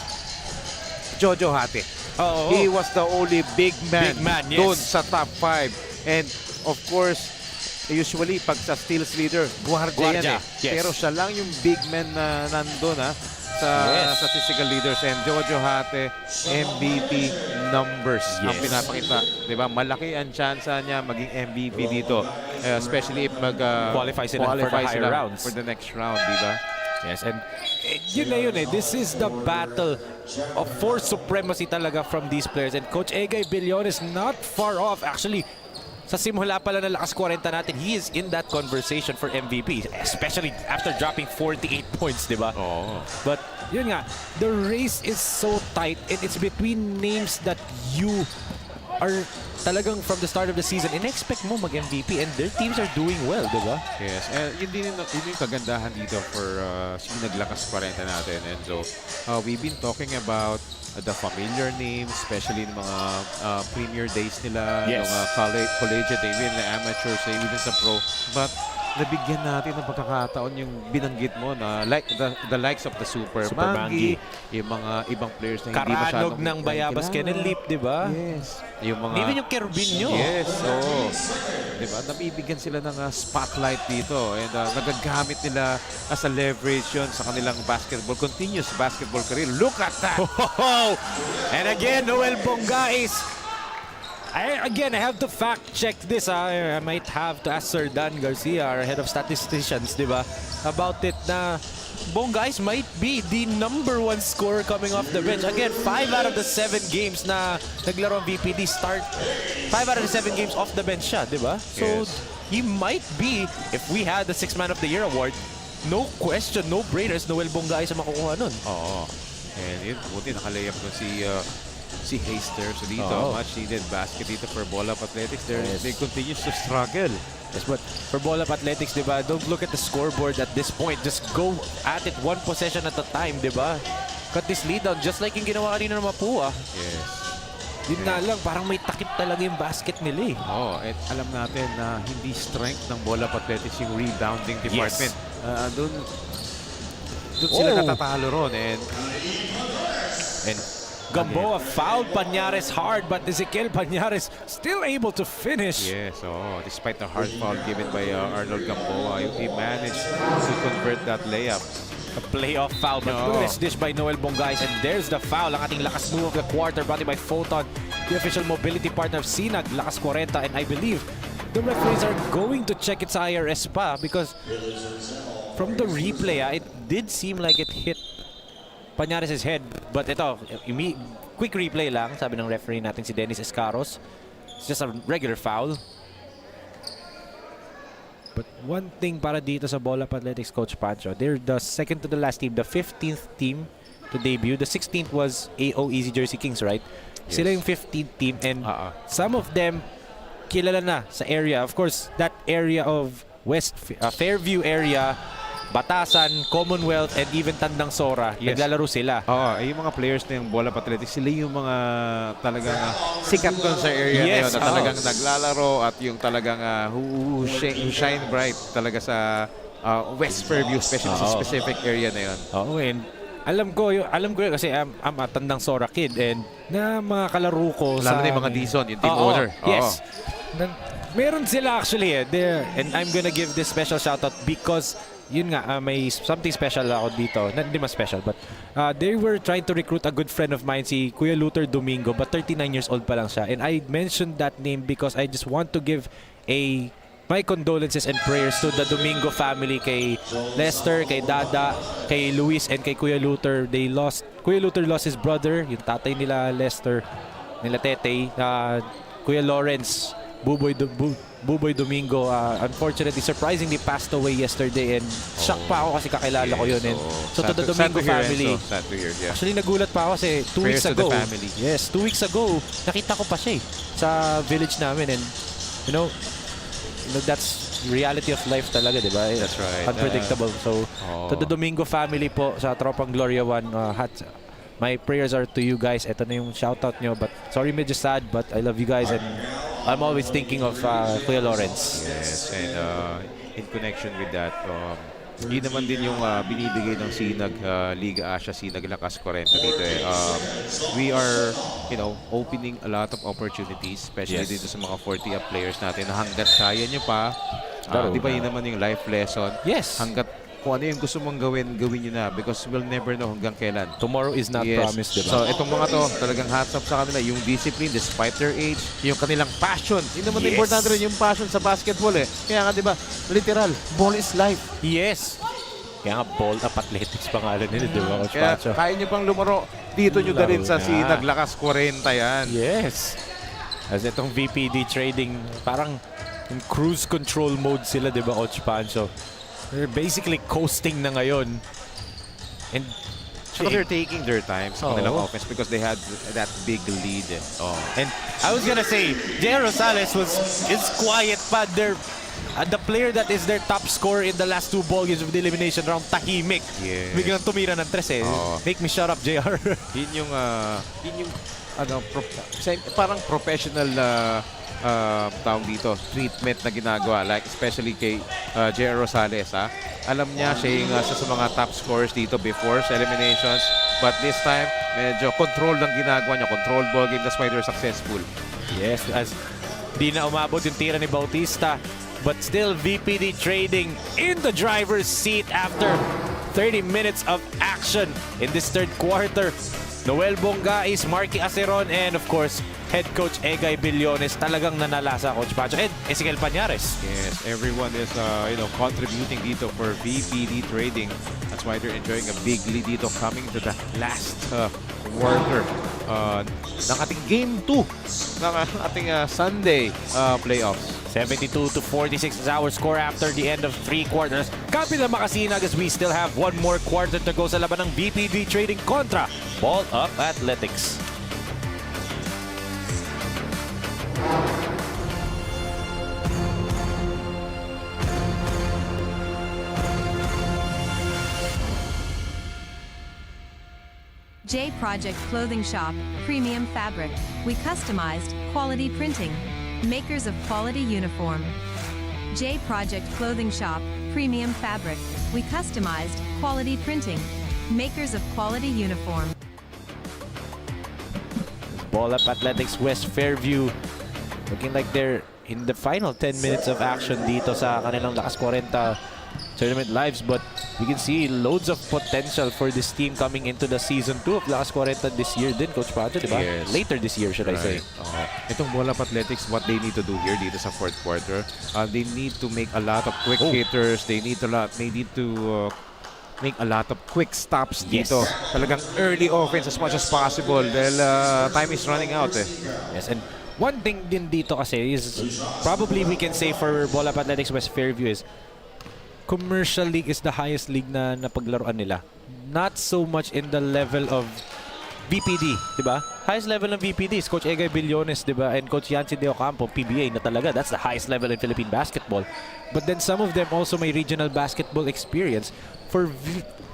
Jojo Hate. Oo. He was the only big man, Yes. doon sa top 5. And of course, usually pag sa steals leader, guardia yan eh. Yes. Pero siya lang yung big man na nandun sa statistical leaders. And Jojo Hate, MVP numbers ang pinapakita. Diba? Malaki ang chance niya maging MVP dito. Especially if Qualify sila for the higher rounds. For the next round, diba? Yes, and yun na yun eh. This is the battle for supremacy talaga from these players. And Coach Egay Billones not far off. Actually, sa simula pala ng Lakas 40 natin, he is in that conversation for MVP. Especially after dropping 48 points, di ba? Oo. But yun nga, the race is so tight and it's between names that you are talagang from the start of the season in-expect mo mag-MVP and their teams are doing well, di ba? Yes, and yun yung kagandahan dito for SINAG Lakas Kwarenta natin. And so, we've been talking about the familiar names, especially ng mga premier days nila, Yes. ng collegiate, even the amateurs, even sa pro. But nabigyan natin ng pagkakataon yung binanggit mo na like the likes of the Super Mangi, yung mga ibang players na hindi masyadong Karanog ng Bayabas Kenelip, di ba? Yes. Yung mga Even yung Kerbinyo. Yes, oo. Diba? Nabibigyan sila ng spotlight dito and nagagamit nila as a leverage yun sa kanilang continuous basketball career. Look at that! And again, Noel Bongais. I have to fact check this. I might have to ask Sir Dan Garcia, our head of statisticians, di ba? About it na Bongais might be the #1 scorer coming off the bench. Again, 5 out of the 7 games na naglaro ang VPD start. 5 out of the 7 games off the bench siya, di ba? So, he might be, if we had the 6th Man of the Year award, no question, no brainers, Noel Bongais ang makukuha nun. Oo. And yun, buti nakalayap ko si Haster. So dito, much needed basket dito for Bolap Athletics. They continue to struggle. Yes, but for Bolap Athletics, di ba, don't look at the scoreboard at this point. Just go at it one possession at a time, di ba? Cut this lead down just like yung ginawa kanina ng Mapua. Yes. Yun nga lang, parang may takip talaga yung basket nila eh. Oh, at alam natin na hindi strength ng Bolap Athletics yung rebounding department. Doon sila natatalo ron. And Gamboa fouled Pañares hard, but Ezequiel Pañares still able to finish. yes, despite the hard foul given by Arnold Gamboa, he managed to convert that layup. A playoff foul, but look at this dish by Noel Bongais. And there's the foul. Ang ating lakas move of the quarter brought by Photon, the official mobility partner of SINAG Lakas 40. And I believe the referees are going to check its IRS pa because from the replay, it did seem like it hit Pañares' head. But ito, quick replay lang, sabi ng referee natin si Dennis Escaros. It's just a regular foul. But one thing para dito sa Bolap Athletics, Coach Pancho, they're the second to the last team, the 15th team to debut. The 16th was AO Easy Jersey Kings, right? Yes. Sila yung 15th team and some of them kilala na sa area. Of course, that area of West Fairview area, Batasan, Commonwealth, and even Tandang Sora, naglalaro sila. Yung mga players na yung Bolap Athletics, sila yung mga talagang sikat doon sa area na yun, na talagang naglalaro at yung talagang who shine bright talaga sa West Fairview, especially sa specific area na yun. Oo, and alam ko yun kasi I'm a tandang Sora kid and na mga kalaro ko Lalo na yung mga Dizon, yung team owner. Yes. Meron sila actually there, and I'm gonna give this special shoutout because yun nga, may something special ako dito. Hindi mas special, but they were trying to recruit a good friend of mine, si Kuya Luther Domingo, but 39 years old pa lang siya. And I mentioned that name because I just want to give my condolences and prayers to the Domingo family, kay Lester, kay Dada, kay Luis, and kay Kuya Luther. Kuya Luther lost his brother, yung tatay nila Lester, nila Tetey, Kuya Lawrence, Buboy Domingo, unfortunately, surprisingly passed away yesterday, and shock pa ako kasi kakilala ko yun. And so to the Domingo family, sad to hear, yeah. actually nagulat pa ako kasi 2 weeks Prayers to ago. the family. Yes, 2 weeks ago, nakita ko pa siya sa village namin, and you know, that's reality of life talaga, di ba? That's right. Unpredictable. So, to the Domingo family po sa Tropang Gloria 1, my prayers are to you guys. Ito na yung shoutout nyo. But sorry, medyo sad, but I love you guys, and I'm always thinking of Kuya Lawrence. Yes, and in connection with that, yun naman din yung binibigay ng SINAG Liga Asya, SINAG Lakas Kwarenta dito eh. We are, opening a lot of opportunities, especially dito sa mga 40-up players natin na hanggat kaya nyo pa. Di ba yun naman yung life lesson? Yes. Hanggat kung ano yung gusto mong gawin nyo na, because we'll never know hanggang kailan. Tomorrow is not promised, diba? So, itong mga to, talagang hats up sa kanila. Yung discipline, despite their age, yung kanilang passion. Yun naman importante rin yung passion sa basketball eh. Kaya nga, diba, literal, ball is life. Yes. Kaya nga, ball up athletics pangalan nila, diba? Kaya kaya nyo pang lumaro, dito nyo dalhin sa SINAG Lakas 40 yan. Yes. As itong VPD trading, parang in cruise control mode sila, diba, Coach Pancho? They're basically coasting na ngayon. And so they're taking their time sa kanilang offense because they had that big lead. And I was gonna say, J. Rosales is quiet, but they're the player that is their top scorer in the last 2 ball games of the elimination round, tahimik. Yes. Biglang tumira ng 3 eh. Make me shut up, JR. Yun yung parang professional tawag dito, treatment na ginagawa, like especially kay J.R. Rosales. Alam niya siya yung sa mga top scorers dito before sa eliminations, but this time medyo control lang ginagawa niya, control ball game, that's why they're successful. Yes, as di na umabot yung tira ni Bautista, but still VPD trading in the driver's seat after 30 minutes of action in this third quarter. Noel Bongais, Marky Aceron, and of course, head coach Egay Billones, talagang nanalasa, Coach Pancho, and Ezequiel Pañares. Yes, everyone is contributing dito for VPD trading. That's why they're enjoying a big lead dito coming to the last quarter ng ating Game 2 ng ating Sunday playoffs. 72-46 is our score after the end of 3 quarters. Kapila makasinag as we still have 1 more quarter to go sa laban ng VPD Trading kontra Ball Up Athletics. J Project Clothing Shop, Premium Fabric. We customized, quality printing. Makers of quality uniform. J Project Clothing Shop, Premium Fabric. We customized, quality printing. Makers of quality uniform. Ball Up Athletics West Fairview looking like they're in the final 10 minutes of action dito sa kanilang Lakas 40 tournament lives, but we can see loads of potential for this team coming into the season 2 of Lakas 40 this year din, Coach Pancho, diba? Yes. Later this year, should I say. Itong Ball Up Athletics, what they need to do here dito sa fourth quarter, they need to make a lot of quick hitters. They need to make a lot of quick stops dito. Talagang early offense as much as possible dahil time is running out eh. Yes, and one thing din dito kasi is probably we can say for Ball Up Athletics West Fairview is commercial league is the highest league na napaglaruan nila. Not so much in the level of VPD, diba? Highest level ng VPD is Coach Egay Billones, diba? And Coach Yancy De Ocampo, PBA na talaga. That's the highest level in Philippine basketball. But then some of them also may regional basketball experience. For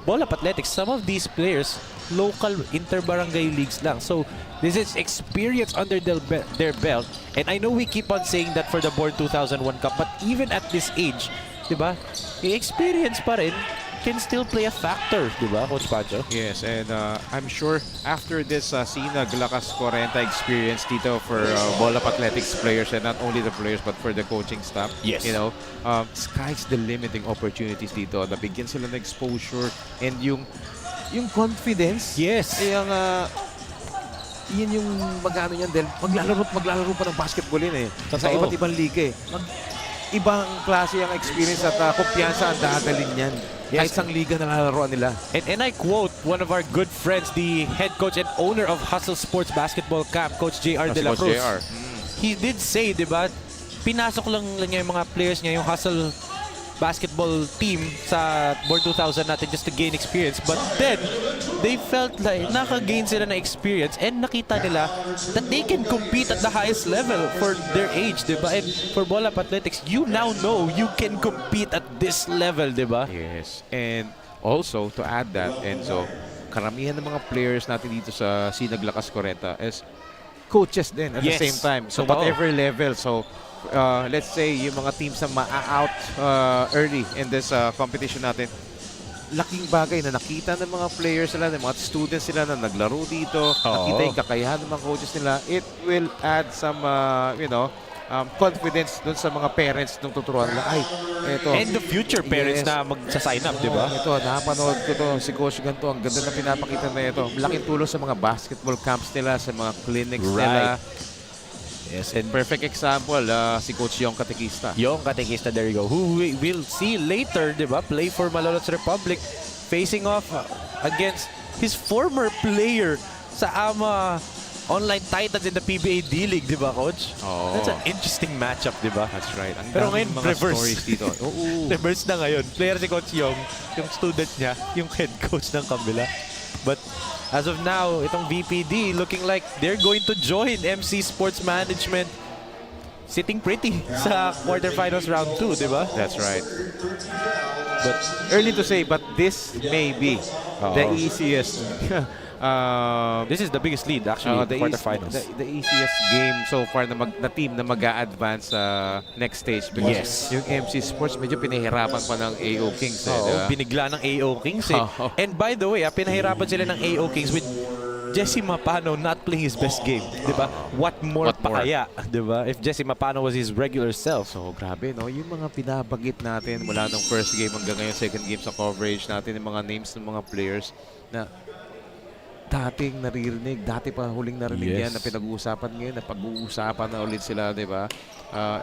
Ball Up Athletics, some of these players, local inter-barangay leagues lang. So this is experience under their belt. And I know we keep on saying that for the Born 2001 Cup, but even at this age, di ba? I-experience pa rin can still play a factor, di ba, Coach Pancho? Yes, and I'm sure after this SINAG Lakas Kwarenta experience dito for Bolap Athletics players, and not only the players but for the coaching staff, Yes. you know, sky's the limiting opportunities dito. Nabigyan sila ng exposure and yung confidence. Yes. Yung yun yung magano yan dahil maglalaro pa ng basketball yun eh. Sa Totoo. iba't ibang liga eh. Ibang klase ang experience at kumpiyansa ang dadalhin yan. Kahit sang liga na lalaroan nila. And I quote one of our good friends, the head coach and owner of Hustle Sports Basketball Camp, Coach JR De La Coach Cruz. JR. He did say, di ba, pinasok lang niya yung mga players niya, yung Hustle basketball team sa Board 2000 natin just to gain experience. But then, they felt like naka-gain sila ng experience and nakita nila that they can compete at the highest level for their age, di ba? And for Bolap Athletics, you now know you can compete at this level, di ba? Yes. And also, to add that, and so, karamihan ng mga players natin dito sa SINAG Lakas Kwarenta is coaches din at Yes. the same time. So, Totoo. whatever level. So, let's say, yung mga teams na ma-out early in this competition natin, laking bagay na nakita ng mga players nila, ng mga students sila na naglaro dito, nakita yung kakayahan ng mga coaches nila, it will add some, confidence dun sa mga parents nung tuturuan nila. Ay, eto. And the future parents Yes. na magsa-sign up, di ba? Ito, napanood ko to. Si Coach ganito, ang ganda na pinapakita na ito. Malaking tulong sa mga basketball camps nila, sa mga clinics nila. Yes, and Perfect example, si Coach Yong Katekista. yung katekista, there you go, who we will see later, di ba, play for Malolos Republic, facing off against his former player sa AMA Online Titans in the PBA D-League, di ba, Coach? Oo. That's an interesting matchup, di ba? That's right. Ang Pero daming ngayon, mga reverse. stories dito. Oo. Reverse na ngayon. Player si Coach Yong, yung student niya, yung head coach ng kabila. But as of now, itong VPD looking like they're going to join MC Sports Management sitting pretty sa quarterfinals round 2, di ba? That's right. But early to say, but this may be the easiest This is the biggest lead actually in quarterfinals. the easiest game so far na team na mag-a-advance sa next stage. Because Yes. yung MC Sports medyo pinahirapan pa ng AO Kings. Oo, binigla ng AO Kings eh. Oo. And by the way, pinahirapan sila ng AO Kings with Jesse Mapano not playing his best game, 'di ba? What more What pa more? kaya, 'di ba? If Jesse Mapano was his regular self. So grabe, no? Yung mga pinabagit natin mula nung first game hanggang ngayon, second game sa coverage natin, yung mga names ng mga players na dating naririnig, dati pa huling narinig Yes. yan na pinag-uusapan ngayon, na pag-uusapan na ulit sila, di ba?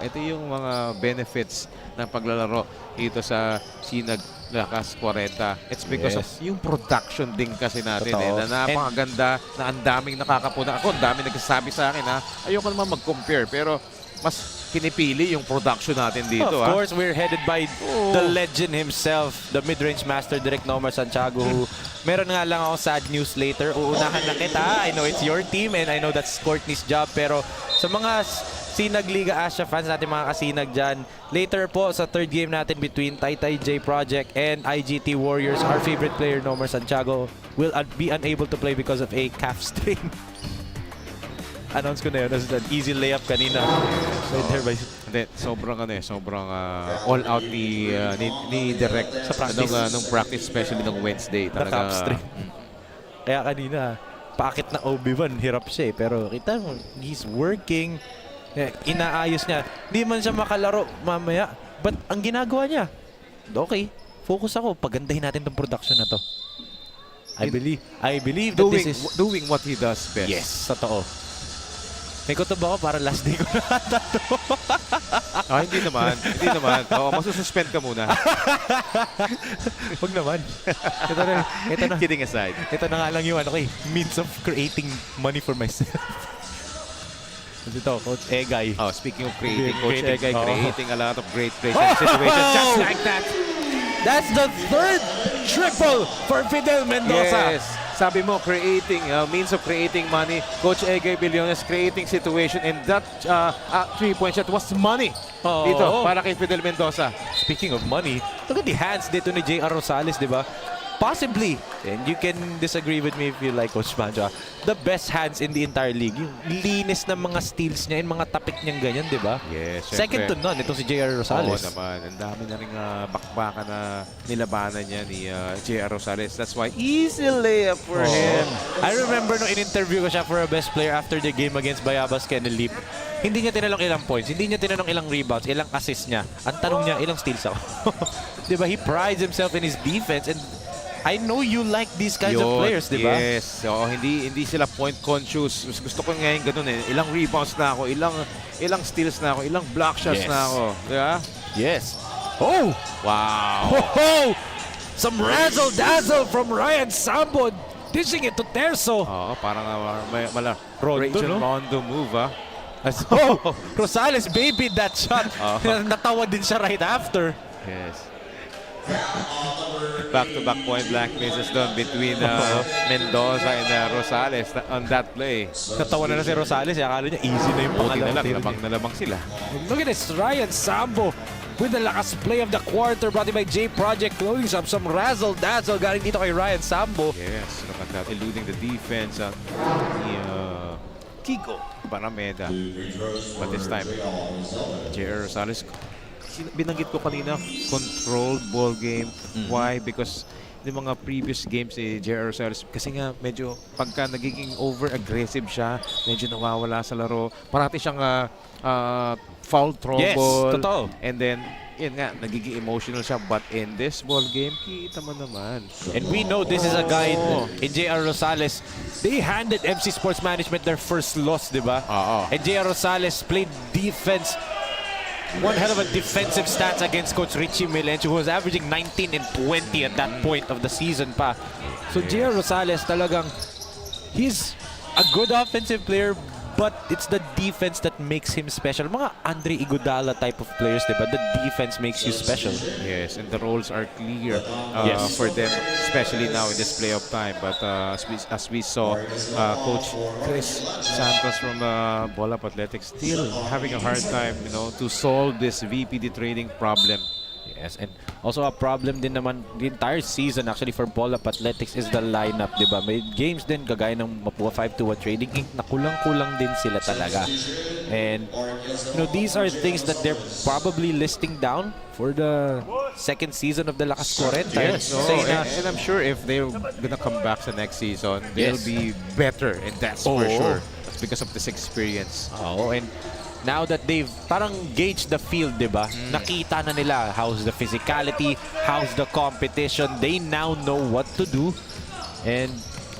Ito yung mga benefits ng paglalaro dito sa SINAG Lakas Kwarenta. It's because of yung production din kasi natin Totoo. na napakaganda, na ang daming nakakapuna. Ako, ang daming nagsasabi sa akin, ayoko naman mag-compare, pero mas pinipili yung production natin dito. Of course, we're headed by the legend himself, the mid-range master, Direk Nomar Santiago, who meron nga lang ako sad news later. Uunahan na kita. I know it's your team and I know that's Courtney's job. Pero sa mga SINAG Liga Asya fans natin, mga kasinag dyan, later po sa third game natin between Taytay J Project and IGT Warriors, our favorite player, Nomar Santiago, will be unable to play because of a calf strain. Announce ko na yun. That's an easy layup kanina. Hindi, sobrang all out ni Direk Sa practice. nung practice, especially nung Wednesday. The calf strain. Kaya kanina, paakit na OB1, hirap siya eh. Pero kita mo, he's working. Inaayos niya. Hindi man siya makalaro mamaya. But ang ginagawa niya, okay, focus ako. Pagandahin natin tong production na to. I believe that this is... Doing what he does best. Yes, totoo. May kutob ako para last day ko na ata to. Hindi naman. Oo, masususpend ka muna. Huwag naman. Ito na. Kidding aside. Ito na nga lang yung means of creating money for myself. Ito, Coach Egay. Oh, speaking of creating, Coach Egay creating a lot of great plays Oh! and situations just like that. That's the third triple for Fidel Mendoza. Yes. Sabi mo, creating, means of creating money. Coach Egay Billones creating situation, and that 3-point shot was money dito para kay Fidel Mendoza. Speaking of money, look at the hands dito ni J.R. Rosales, di ba? possibly, and you can disagree with me if you like, Coach Pancho, the best hands in the entire league. Yung linis ng mga steals niya, yung mga tapik niyang ganyan, di ba? Yes, Second to none, itong si J.R. Rosales. Oo naman. Ang dami na rin bakbakan na nilabanan niya ni J.R. Rosales. That's why easy layup for him. I remember nung in-interview ko siya for a best player after the game against Bayabas Kennelip. Hindi niya tinanong ilang points, hindi niya tinanong ilang rebounds, ilang assists niya. Ang tanong niya, ilang steals ako. Di ba? He prides himself in his defense, and I know you like these kinds of players, di ba? Yes. So, hindi sila point conscious. Gusto ko ngayon ganun eh. Ilang rebounds na ako, ilang steals na ako, ilang block shots na ako. Di ba? Yes. Oh! Wow! Oh! Some razzle-dazzle from Ryan Sambo, dishing it to Terzo. Oo, parang Rondo, Rachel no? Rondo move, Oh! Rosales babied that shot. Natawa din siya right after. Yes. Back-to-back point-blank misses doon between Mendoza and Rosales on that play. Natawa na si Rosales. Akala niya easy na yung Buti na lang, pangalan. lamang na lamang sila. Look at this, Ryan Sambo with the lakas play of the quarter brought in by J Project Clothing Shop. Some razzle-dazzle galing dito kay Ryan Sambo. Yes, look at that. Eluding the defense ni Kiko Barameda. But this time, J.R. Rosales, binanggit ko kanina, controlled ball game. Why? Because yung mga previous games J.R. Rosales, kasi nga medyo pagka nagiging over-aggressive siya, medyo nawawala sa laro. Parati siyang foul trouble. Yes, totoo. And then, yun nga, nagiging emotional siya. But in this ball game, kita mo naman. And we know this is a guy in J.R. Rosales. They handed MC Sports Management their first loss, di ba? And J.R. Rosales played defense. One hell of a defensive stance against Coach Richie Milencio, who was averaging 19 and 20 at that point of the season pa. So J.R. Rosales talagang, he's a good offensive player, but it's the defense that makes him special. Mga Andre Iguodala type of players, diba? The defense makes you special. Yes, and the roles are clear for them, especially now in this playoff time. But as we saw, Coach Chris Santos from Bolap Athletics still having a hard time, to solve this VPD trading problem. Yes, and also a problem din naman the entire season actually for Bolap Athletics is the lineup, di ba? May games din kagaya ng Mapua 5-2-1 Trading Inc. na kulang-kulang din sila talaga. And these are things that they're probably listing down for the second season of the Lakas Kwarenta. Yes, and I'm sure if they're gonna come back sa next season, they'll be better, and that's for sure. That's because of this experience. And now that they've parang gauged the field, di ba? Nakita na nila how's the physicality, how's the competition. They now know what to do. And,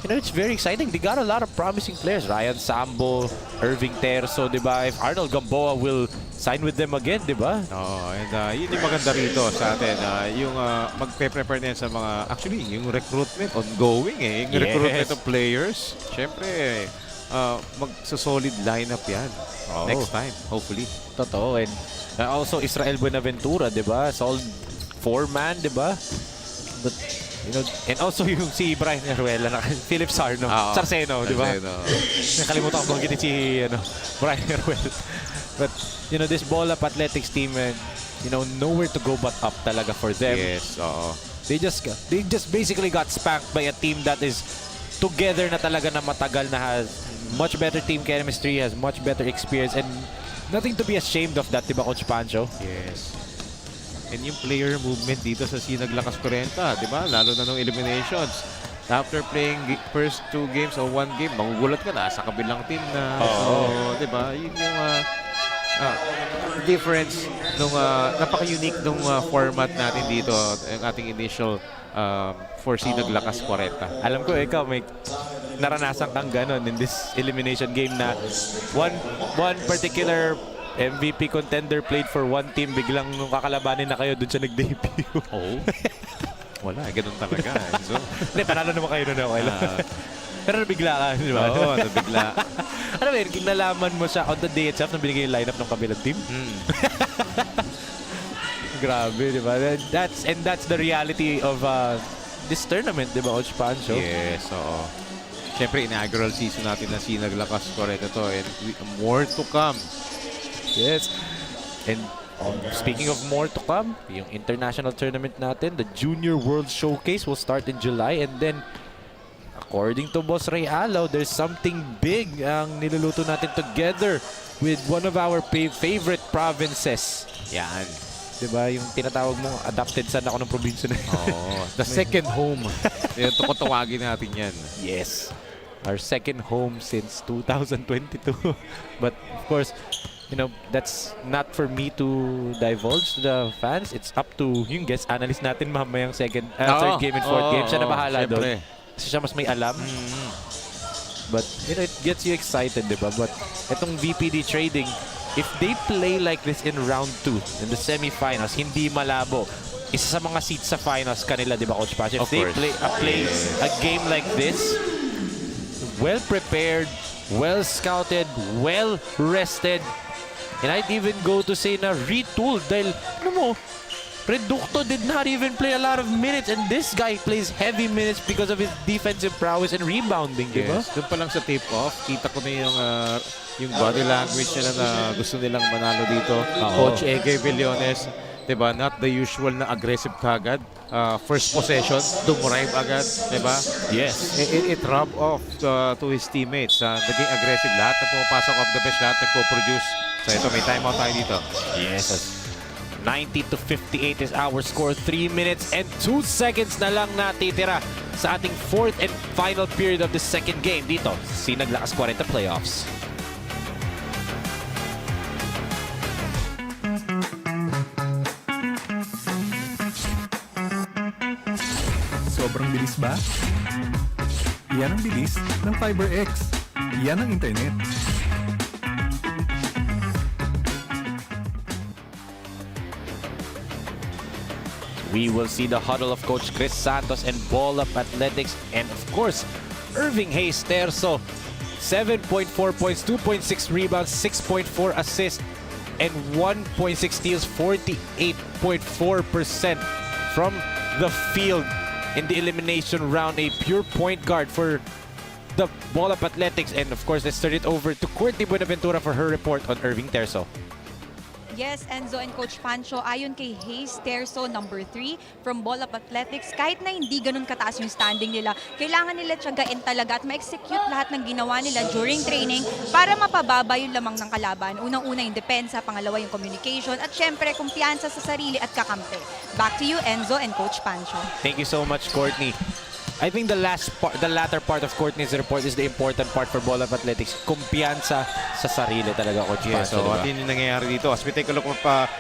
it's very exciting. They got a lot of promising players. Ryan Sambo, Irving Terzo, di ba? If Arnold Gamboa will sign with them again, di ba? And yun yung maganda rito sa atin. Yung magpe-prepare na yan sa mga, actually, yung recruitment ongoing Yung recruitment of players. Siyempre, magsa-solid lineup yan. Next time, hopefully. Totoo. And also Israel Buenaventura, di ba? Solid 4-man, di ba? But, and also yung si Brian Heruela, Philip Sarno, Sarceno, di ba? Nakalimutan ko banggitin si Brian Heruela. But, this Bolap Athletics team, nowhere to go but up talaga for them. Yes, They just basically got spanked by a team that is together na talaga na matagal, na has much better team chemistry, has much better experience, and nothing to be ashamed of that, diba, Coach Pancho? Yes. And yung player movement dito sa SINAG Lakas Kwarenta, diba? Lalo na nung eliminations. After playing first 2 games o 1 game, magugulat ka na sa kabilang team na. So, diba? Yun yung difference nung napaka-unique nung format natin dito, yung ating initial for SINAG Lakas Kwarenta. Alam ko ikaw may naranasan kang ganon in this elimination game na one particular MVP contender played for one team, biglang nung kakalabanin na kayo, doon siya nag-debut. Wala, ganun talaga. So, hindi, panalo naman kayo na okay lang. Pero nabigla ka, di ba? Oo, nabigla. Ano ba yun, nalaman mo siya on the day itself na binigay yung lineup ng kabilang team? Grabe, di ba? That's the reality of this tournament, di ba, Coach Pancho? Yes, Siyempre, inaugural season natin na SINAG Lakas Kwarenta to, and more to come. Yes. And Speaking of more to come, yung international tournament natin, the Junior World Showcase will start in July, and then according to Boss Ray Alaw, there's something big ang niluluto natin together with one of our favorite provinces. Yan. Diba? Yung tinatawag mong adopted son ako ng probinsya na yun. The second home. Yan, tukotawagin natin yan. Yes. Our second home since 2022. But of course, you know, that's not for me to divulge to the fans. It's up to yung guest analyst natin mamayang third game and fourth game. Siya na bahala doon. Kasi siya mas may alam. But you know, it gets you excited, diba? But itong VPD trading, if they play like this in round 2, in the semifinals, hindi malabo. Isa sa mga seats sa finals kanila, di ba, Coach Pache? If they play a game like this, well-prepared, well-scouted, well-rested, and I'd even go to say na retooled dahil, ano mo, Reducto did not even play a lot of minutes, and this guy plays heavy minutes because of his defensive prowess and rebounding, di ba? Doon pa lang sa tip-off, kita ko na yung body language nila na gusto nilang manalo dito. Coach Egay Villones, diba? Not the usual na aggressive kagad. First possession, dumurive agad, diba? Yes. It rubbed off to his teammates. Naging aggressive. Lahat na pumapasok off the bench, lahat nagpo-produce. So ito, may timeout tayo dito. Yes. 90-58 is our score. 3 minutes and 2 seconds na lang natitira sa ating fourth and final period of the second game dito sa SINAG LAKAS KWARENTA Playoffs. Sobrang bilis ba? Yan ang bilis ng FiberX. Yan ang internet. We will see the huddle of Coach Chris Santos and Ball Up Athletics, and of course, Irving Hayes Terzo. 7.4 points, 2.6 rebounds, 6.4 assists, and 1.6 steals, 48.4% from the field in the elimination round. A pure point guard for the Ball Up Athletics. And of course, let's turn it over to Courtney Buenaventura for her report on Irving Terzo. Yes, Enzo and Coach Pancho, ayon kay Hayes Terzo, number 3 from Ball Up Athletics, kahit na hindi ganun kataas yung standing nila, kailangan nila tiyagain talaga at ma-execute lahat ng ginawa nila during training para mapababa yung lamang ng kalaban. Unang-una yung depensa, pangalawa yung communication, at syempre kumpiyansa sa sarili at kakampi. Back to you, Enzo and Coach Pancho. Thank you so much, Courtney. I think the latter part of Courtney's report is the important part for Ball Up Athletics. Kumpiyansa sa sarili talaga, Coach Pancho. So, what yung nangyayari dito? As we take a look pa,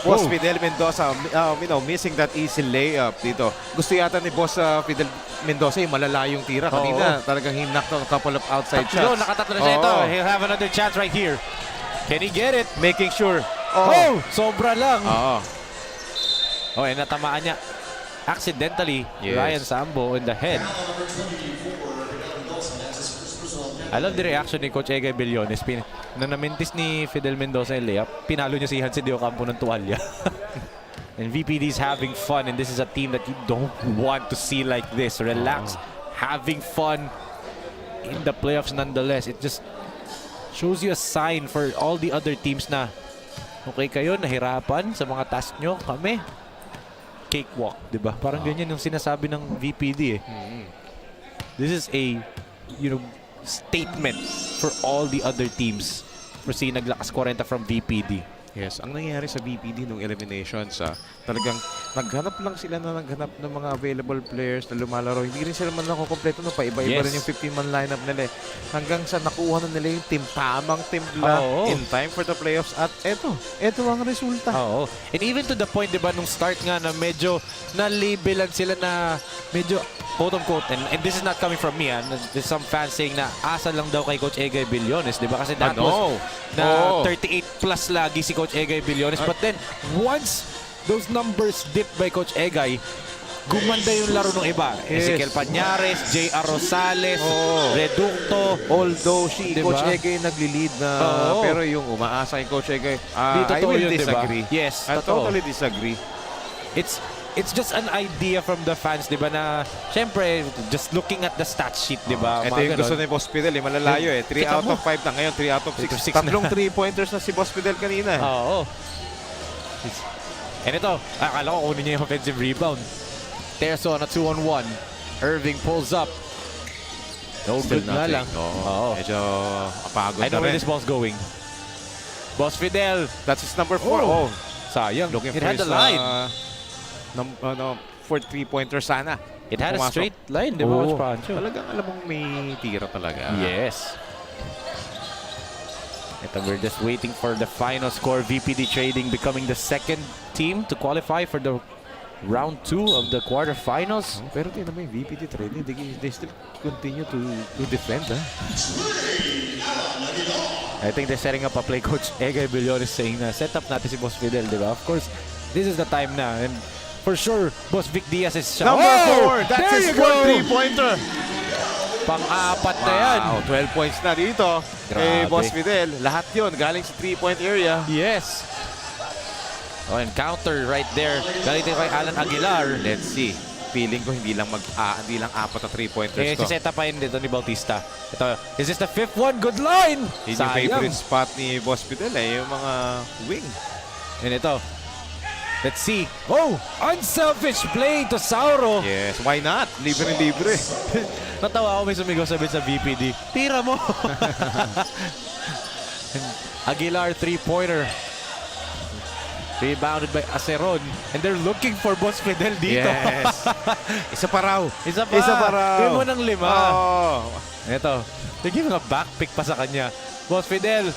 Boss Fidel Mendoza, missing that easy layup dito. Gusto yata ni Boss Fidel Mendoza yung malalayong tira. Kanina, talagang he knocked on a couple of outside shots. Nakatatlo na siya ito. He'll have another chance right here. Can he get it? Making sure. Sobra lang. And natamaan niya accidentally Ryan Sambo in the head. I love the reaction ni Coach Egay Villones. Na namintis ni Fidel Mendoza yung layup, pinalo niya si Hansi Diocampo ng tuwalya. And VPD is having fun, and this is a team that you don't want to see like this. Relax, having fun in the playoffs nonetheless. It just shows you a sign for all the other teams na okay kayo, nahirapan sa mga task nyo, kami cakewalk, di ba? Parang ganyan yung sinasabi ng VPD eh. This is a, statement for all the other teams for SINAG LAKAS KWARENTA from VPD. Yes, ang nangyayari sa VPD nung eliminations, talagang naghanap lang sila ng mga available players na lumalaro. Hindi rin sila man nakukompleto, paiba-iba rin yung 15-man lineup nila. Hanggang sa nakuha na nila yung tamang timpla in time for the playoffs. At eto ang resulta. And even to the point, di ba, nung start nga na medyo na-labelan sila na medyo quote-unquote, and this is not coming from me, there's some fans saying na asa lang daw kay Coach Egay Villones, di ba? Kasi that was na 38 plus lagi si Coach Egay Villones. But then, once those numbers dipped by Coach Egay, gumanda yung laro ng iba. Ezequiel Pañares, J.R. Rosales, Reducto. Although diba? Coach Egay nagli-lead na, pero yung umaasa kay Coach Egay, I will disagree. Diba? Yes, I totally disagree. It's just an idea from the fans, di ba, na syempre, just looking at the stat sheet, di ba? Ito yung gusto ni Boss Fidel, malalayo 3 out of 5 na ngayon, 3 out of 6. Tatlong 3-pointers na si Boss Fidel kanina. And ito, akala ko kunin niya yung offensive rebound. Terzo on a 2-on-1. Irving pulls up. No Still good na nothing. lang. Oo. Medyo apagod I know na where rin. this ball's going. Boss Fidel. That's his number 4. Oh. Oh. Sayang. Looking It for had his, the line. for 3-pointer sana. It had a Pumasok. straight line, di ba, Coach Pancho? Talagang alam mong may tira talaga. Yes. Ito, we're just waiting for the final score. VPD Trading becoming the second team to qualify for the round 2 of the quarterfinals. Pero tingnan mo yung VPD Trading, they still continue to defend. I think they're setting up a play. Coach Egay Billones saying na set up natin si Boss Fidel, di ba? Of course, this is the time na. And for sure, Boss Vic Diaz is... Number 4! That's there his you go! 3-pointer! Pang-apat na yan. Wow, 12 points na dito. Grabe. Boss Fidel, lahat yun galing sa 3-point area. Yes. Oh, and counter right there. Galing kay Alan Aguilar. Let's see. Feeling ko hindi lang apat na 3-pointers Eh, to. siseta pa yun dito ni Bautista. Ito, is this the 5th one? Good line! Yun yung favorite spot ni Boss Fidel yung mga wing. And ito, let's see. Oh, unselfish play to Sauro. Yes, why not? Libre. Natawa ako may sumigaw sabi sa VPD. Tira mo! Aguilar, 3-pointer. Rebounded by Aceron. And they're looking for Boss Fidel dito. Yes. Isa pa raw. Isa pa. Isa pa raw. Gawin mo ng 5. Oh. Ito, they're giving a back pick pa sa kanya. Boss Fidel,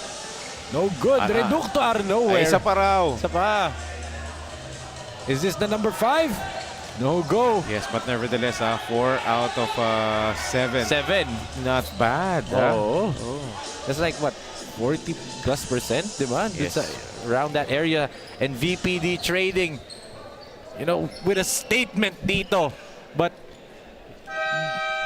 no good. Reducto out of nowhere. Ay, isa pa raw. Isa pa. Is this the number 5? No go. Yes, but nevertheless, 4 out of 7. 7. Not bad. Oh. That's like what? 40+%, di ba? Yes. It's around that area. And VPD Trading, you know, with a statement dito. But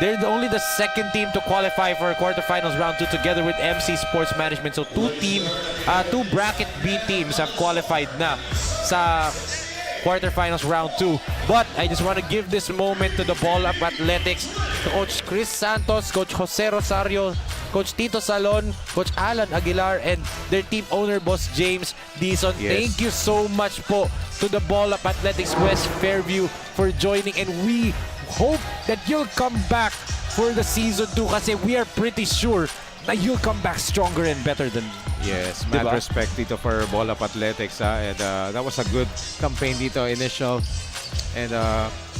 they're only the second team to qualify for quarterfinals round 2 together with MC Sports Management. So two bracket B teams have qualified na sa quarterfinals round 2. But I just want to give this moment to the Ball Up Athletics, to Coach Chris Santos, Coach Jose Rosario, Coach Tito Salon, Coach Alan Aguilar, and their team owner, Boss James Dizon. Yes. Thank you so much po to the Ball Up Athletics West Fairview for joining, and we hope that you'll come back for the season 2 kasi we are pretty sure na you'll come back stronger and better than... Yes, mad Diba? respect dito for Ball Up Athletics. And that was a good campaign dito, initial. And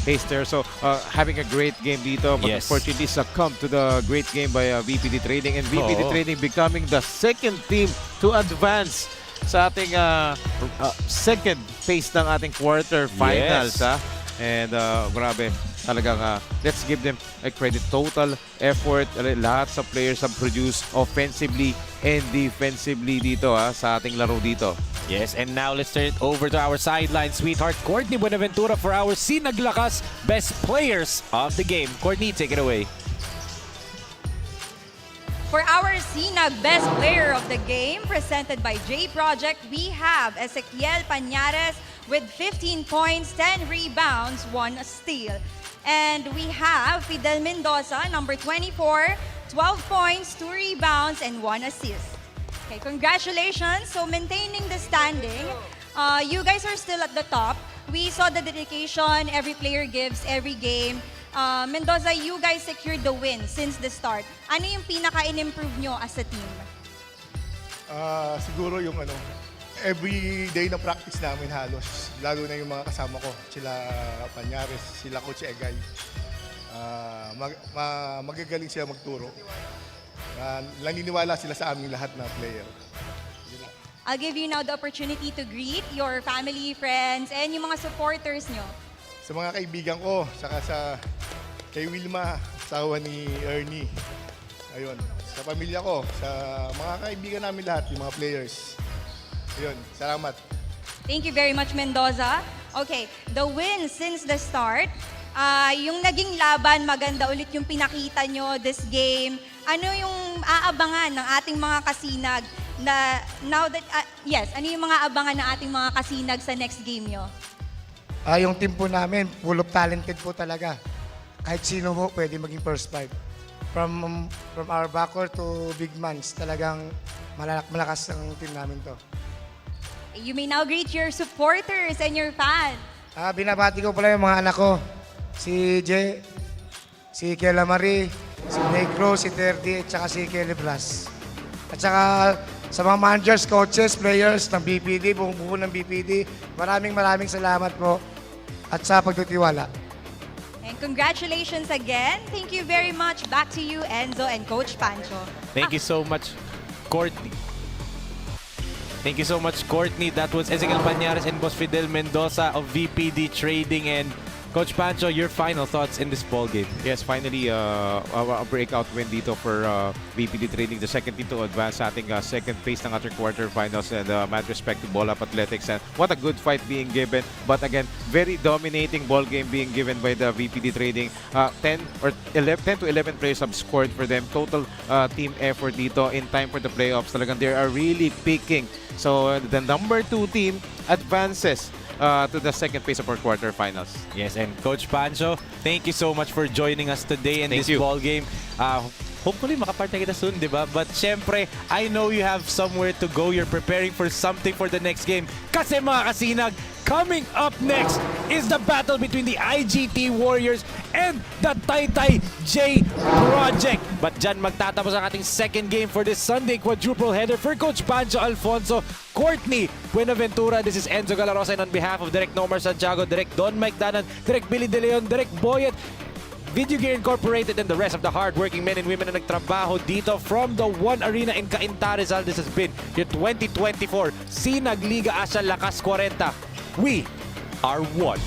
pace there. So, having a great game dito. But Yes. unfortunately, succumbed to the great game by VPD Trading. And VPD Oo. Trading becoming the second team to advance sa ating second phase ng ating quarterfinals. Yes. And grabe, talagang let's give them a credit. Total effort, lahat sa players have produced offensively and defensively dito sa ating laro dito. Yes, and now let's turn it over to our sideline sweetheart, Courtney Buenaventura, for our SINAG Lakas Best Players of the Game. Courtney, take it away. For our SINAG Best Player of the Game, presented by J Project, we have Ezequiel Pañares with 15 points, 10 rebounds, 1 steal. And we have Fidel Mendoza, number 24, 12 points, 2 rebounds, and 1 assist. Okay, congratulations. So maintaining the standing, you guys are still at the top. We saw the dedication every player gives every game. Mendoza, you guys secured the win since the start. Ano yung pinaka-in-improve nyo as a team? Siguro yung every day na practice namin halos, lalo na yung mga kasama ko, sila Pañares, sila Coach Egay. Magagaling sila magturo. Naniniwala sila sa aming lahat na player. I'll give you now the opportunity to greet your family, friends, and yung mga supporters nyo. Sa mga kaibigan ko, saka kay Wilma, asawa ni Ernie. Ayun, sa pamilya ko, sa mga kaibigan namin lahat, yung mga players. Ayun, salamat. Thank you very much, Mendoza. Okay, the win since the start. Yung naging laban, maganda ulit yung pinakita nyo this game. Ano yung aabangan ng ating mga kasinag na now that, ano yung mga abangan ng ating mga kasinag sa next game nyo? Yung team po namin, full of talented po talaga. Kahit sino po pwede maging first five. From our backcourt to big mans, talagang malakas ang team namin to. You may now greet your supporters and your fans. Binabati ko pala yung mga anak ko. Si Jay, si Kela Marie, si Negro, si Terdi, at saka si Kelly Blas. At saka sa mga managers, coaches, players ng VPD, buong buo ng VPD, maraming salamat po at sa pagtitiwala. And congratulations again. Thank you very much. Back to you, Enzo and Coach Pancho. Thank you so much, Courtney. Thank you so much, Courtney. That was Ezekiel Pañares and Boss Fidel Mendoza of VPD Trading. And Coach Pancho, your final thoughts in this ball game? Yes, finally, a breakout win dito for VPD Trading, the second team to advance sa ating second phase ng ating quarterfinals, and mad respect to Ball Up Athletics, and what a good fight being given. But again, very dominating ball game being given by the VPD Trading. 10 to 11 players have scored for them. Total team effort dito in time for the playoffs. Talagang they are really picking. So the number 2 team advances to the second phase of our quarterfinals. Yes, and Coach Pancho, thank you so much for joining us today in Thank this you. ball game. Hopefully, makaparte kita soon, di ba? But syempre, I know you have somewhere to go. You're preparing for something for the next game. Kasi mga kasinag, coming up next is the battle between the IGT Warriors and the Taytay J Project. But dyan magtatapos ang ating second game for this Sunday quadruple header for Coach Pancho Alfonso, Courtney Buenaventura. This is Enzo Galarosa, and on behalf of Direk Nomar Santiago, Direk Don Mike Danan, Direk Billy De Leon, Direk Boyet, Video Gear Incorporated, and the rest of the hardworking men and women na nagtrabaho dito from the One Arena in CAINTA, Rizal. This has been your 2024 SINAG Liga Asya Lakas 40. We are one.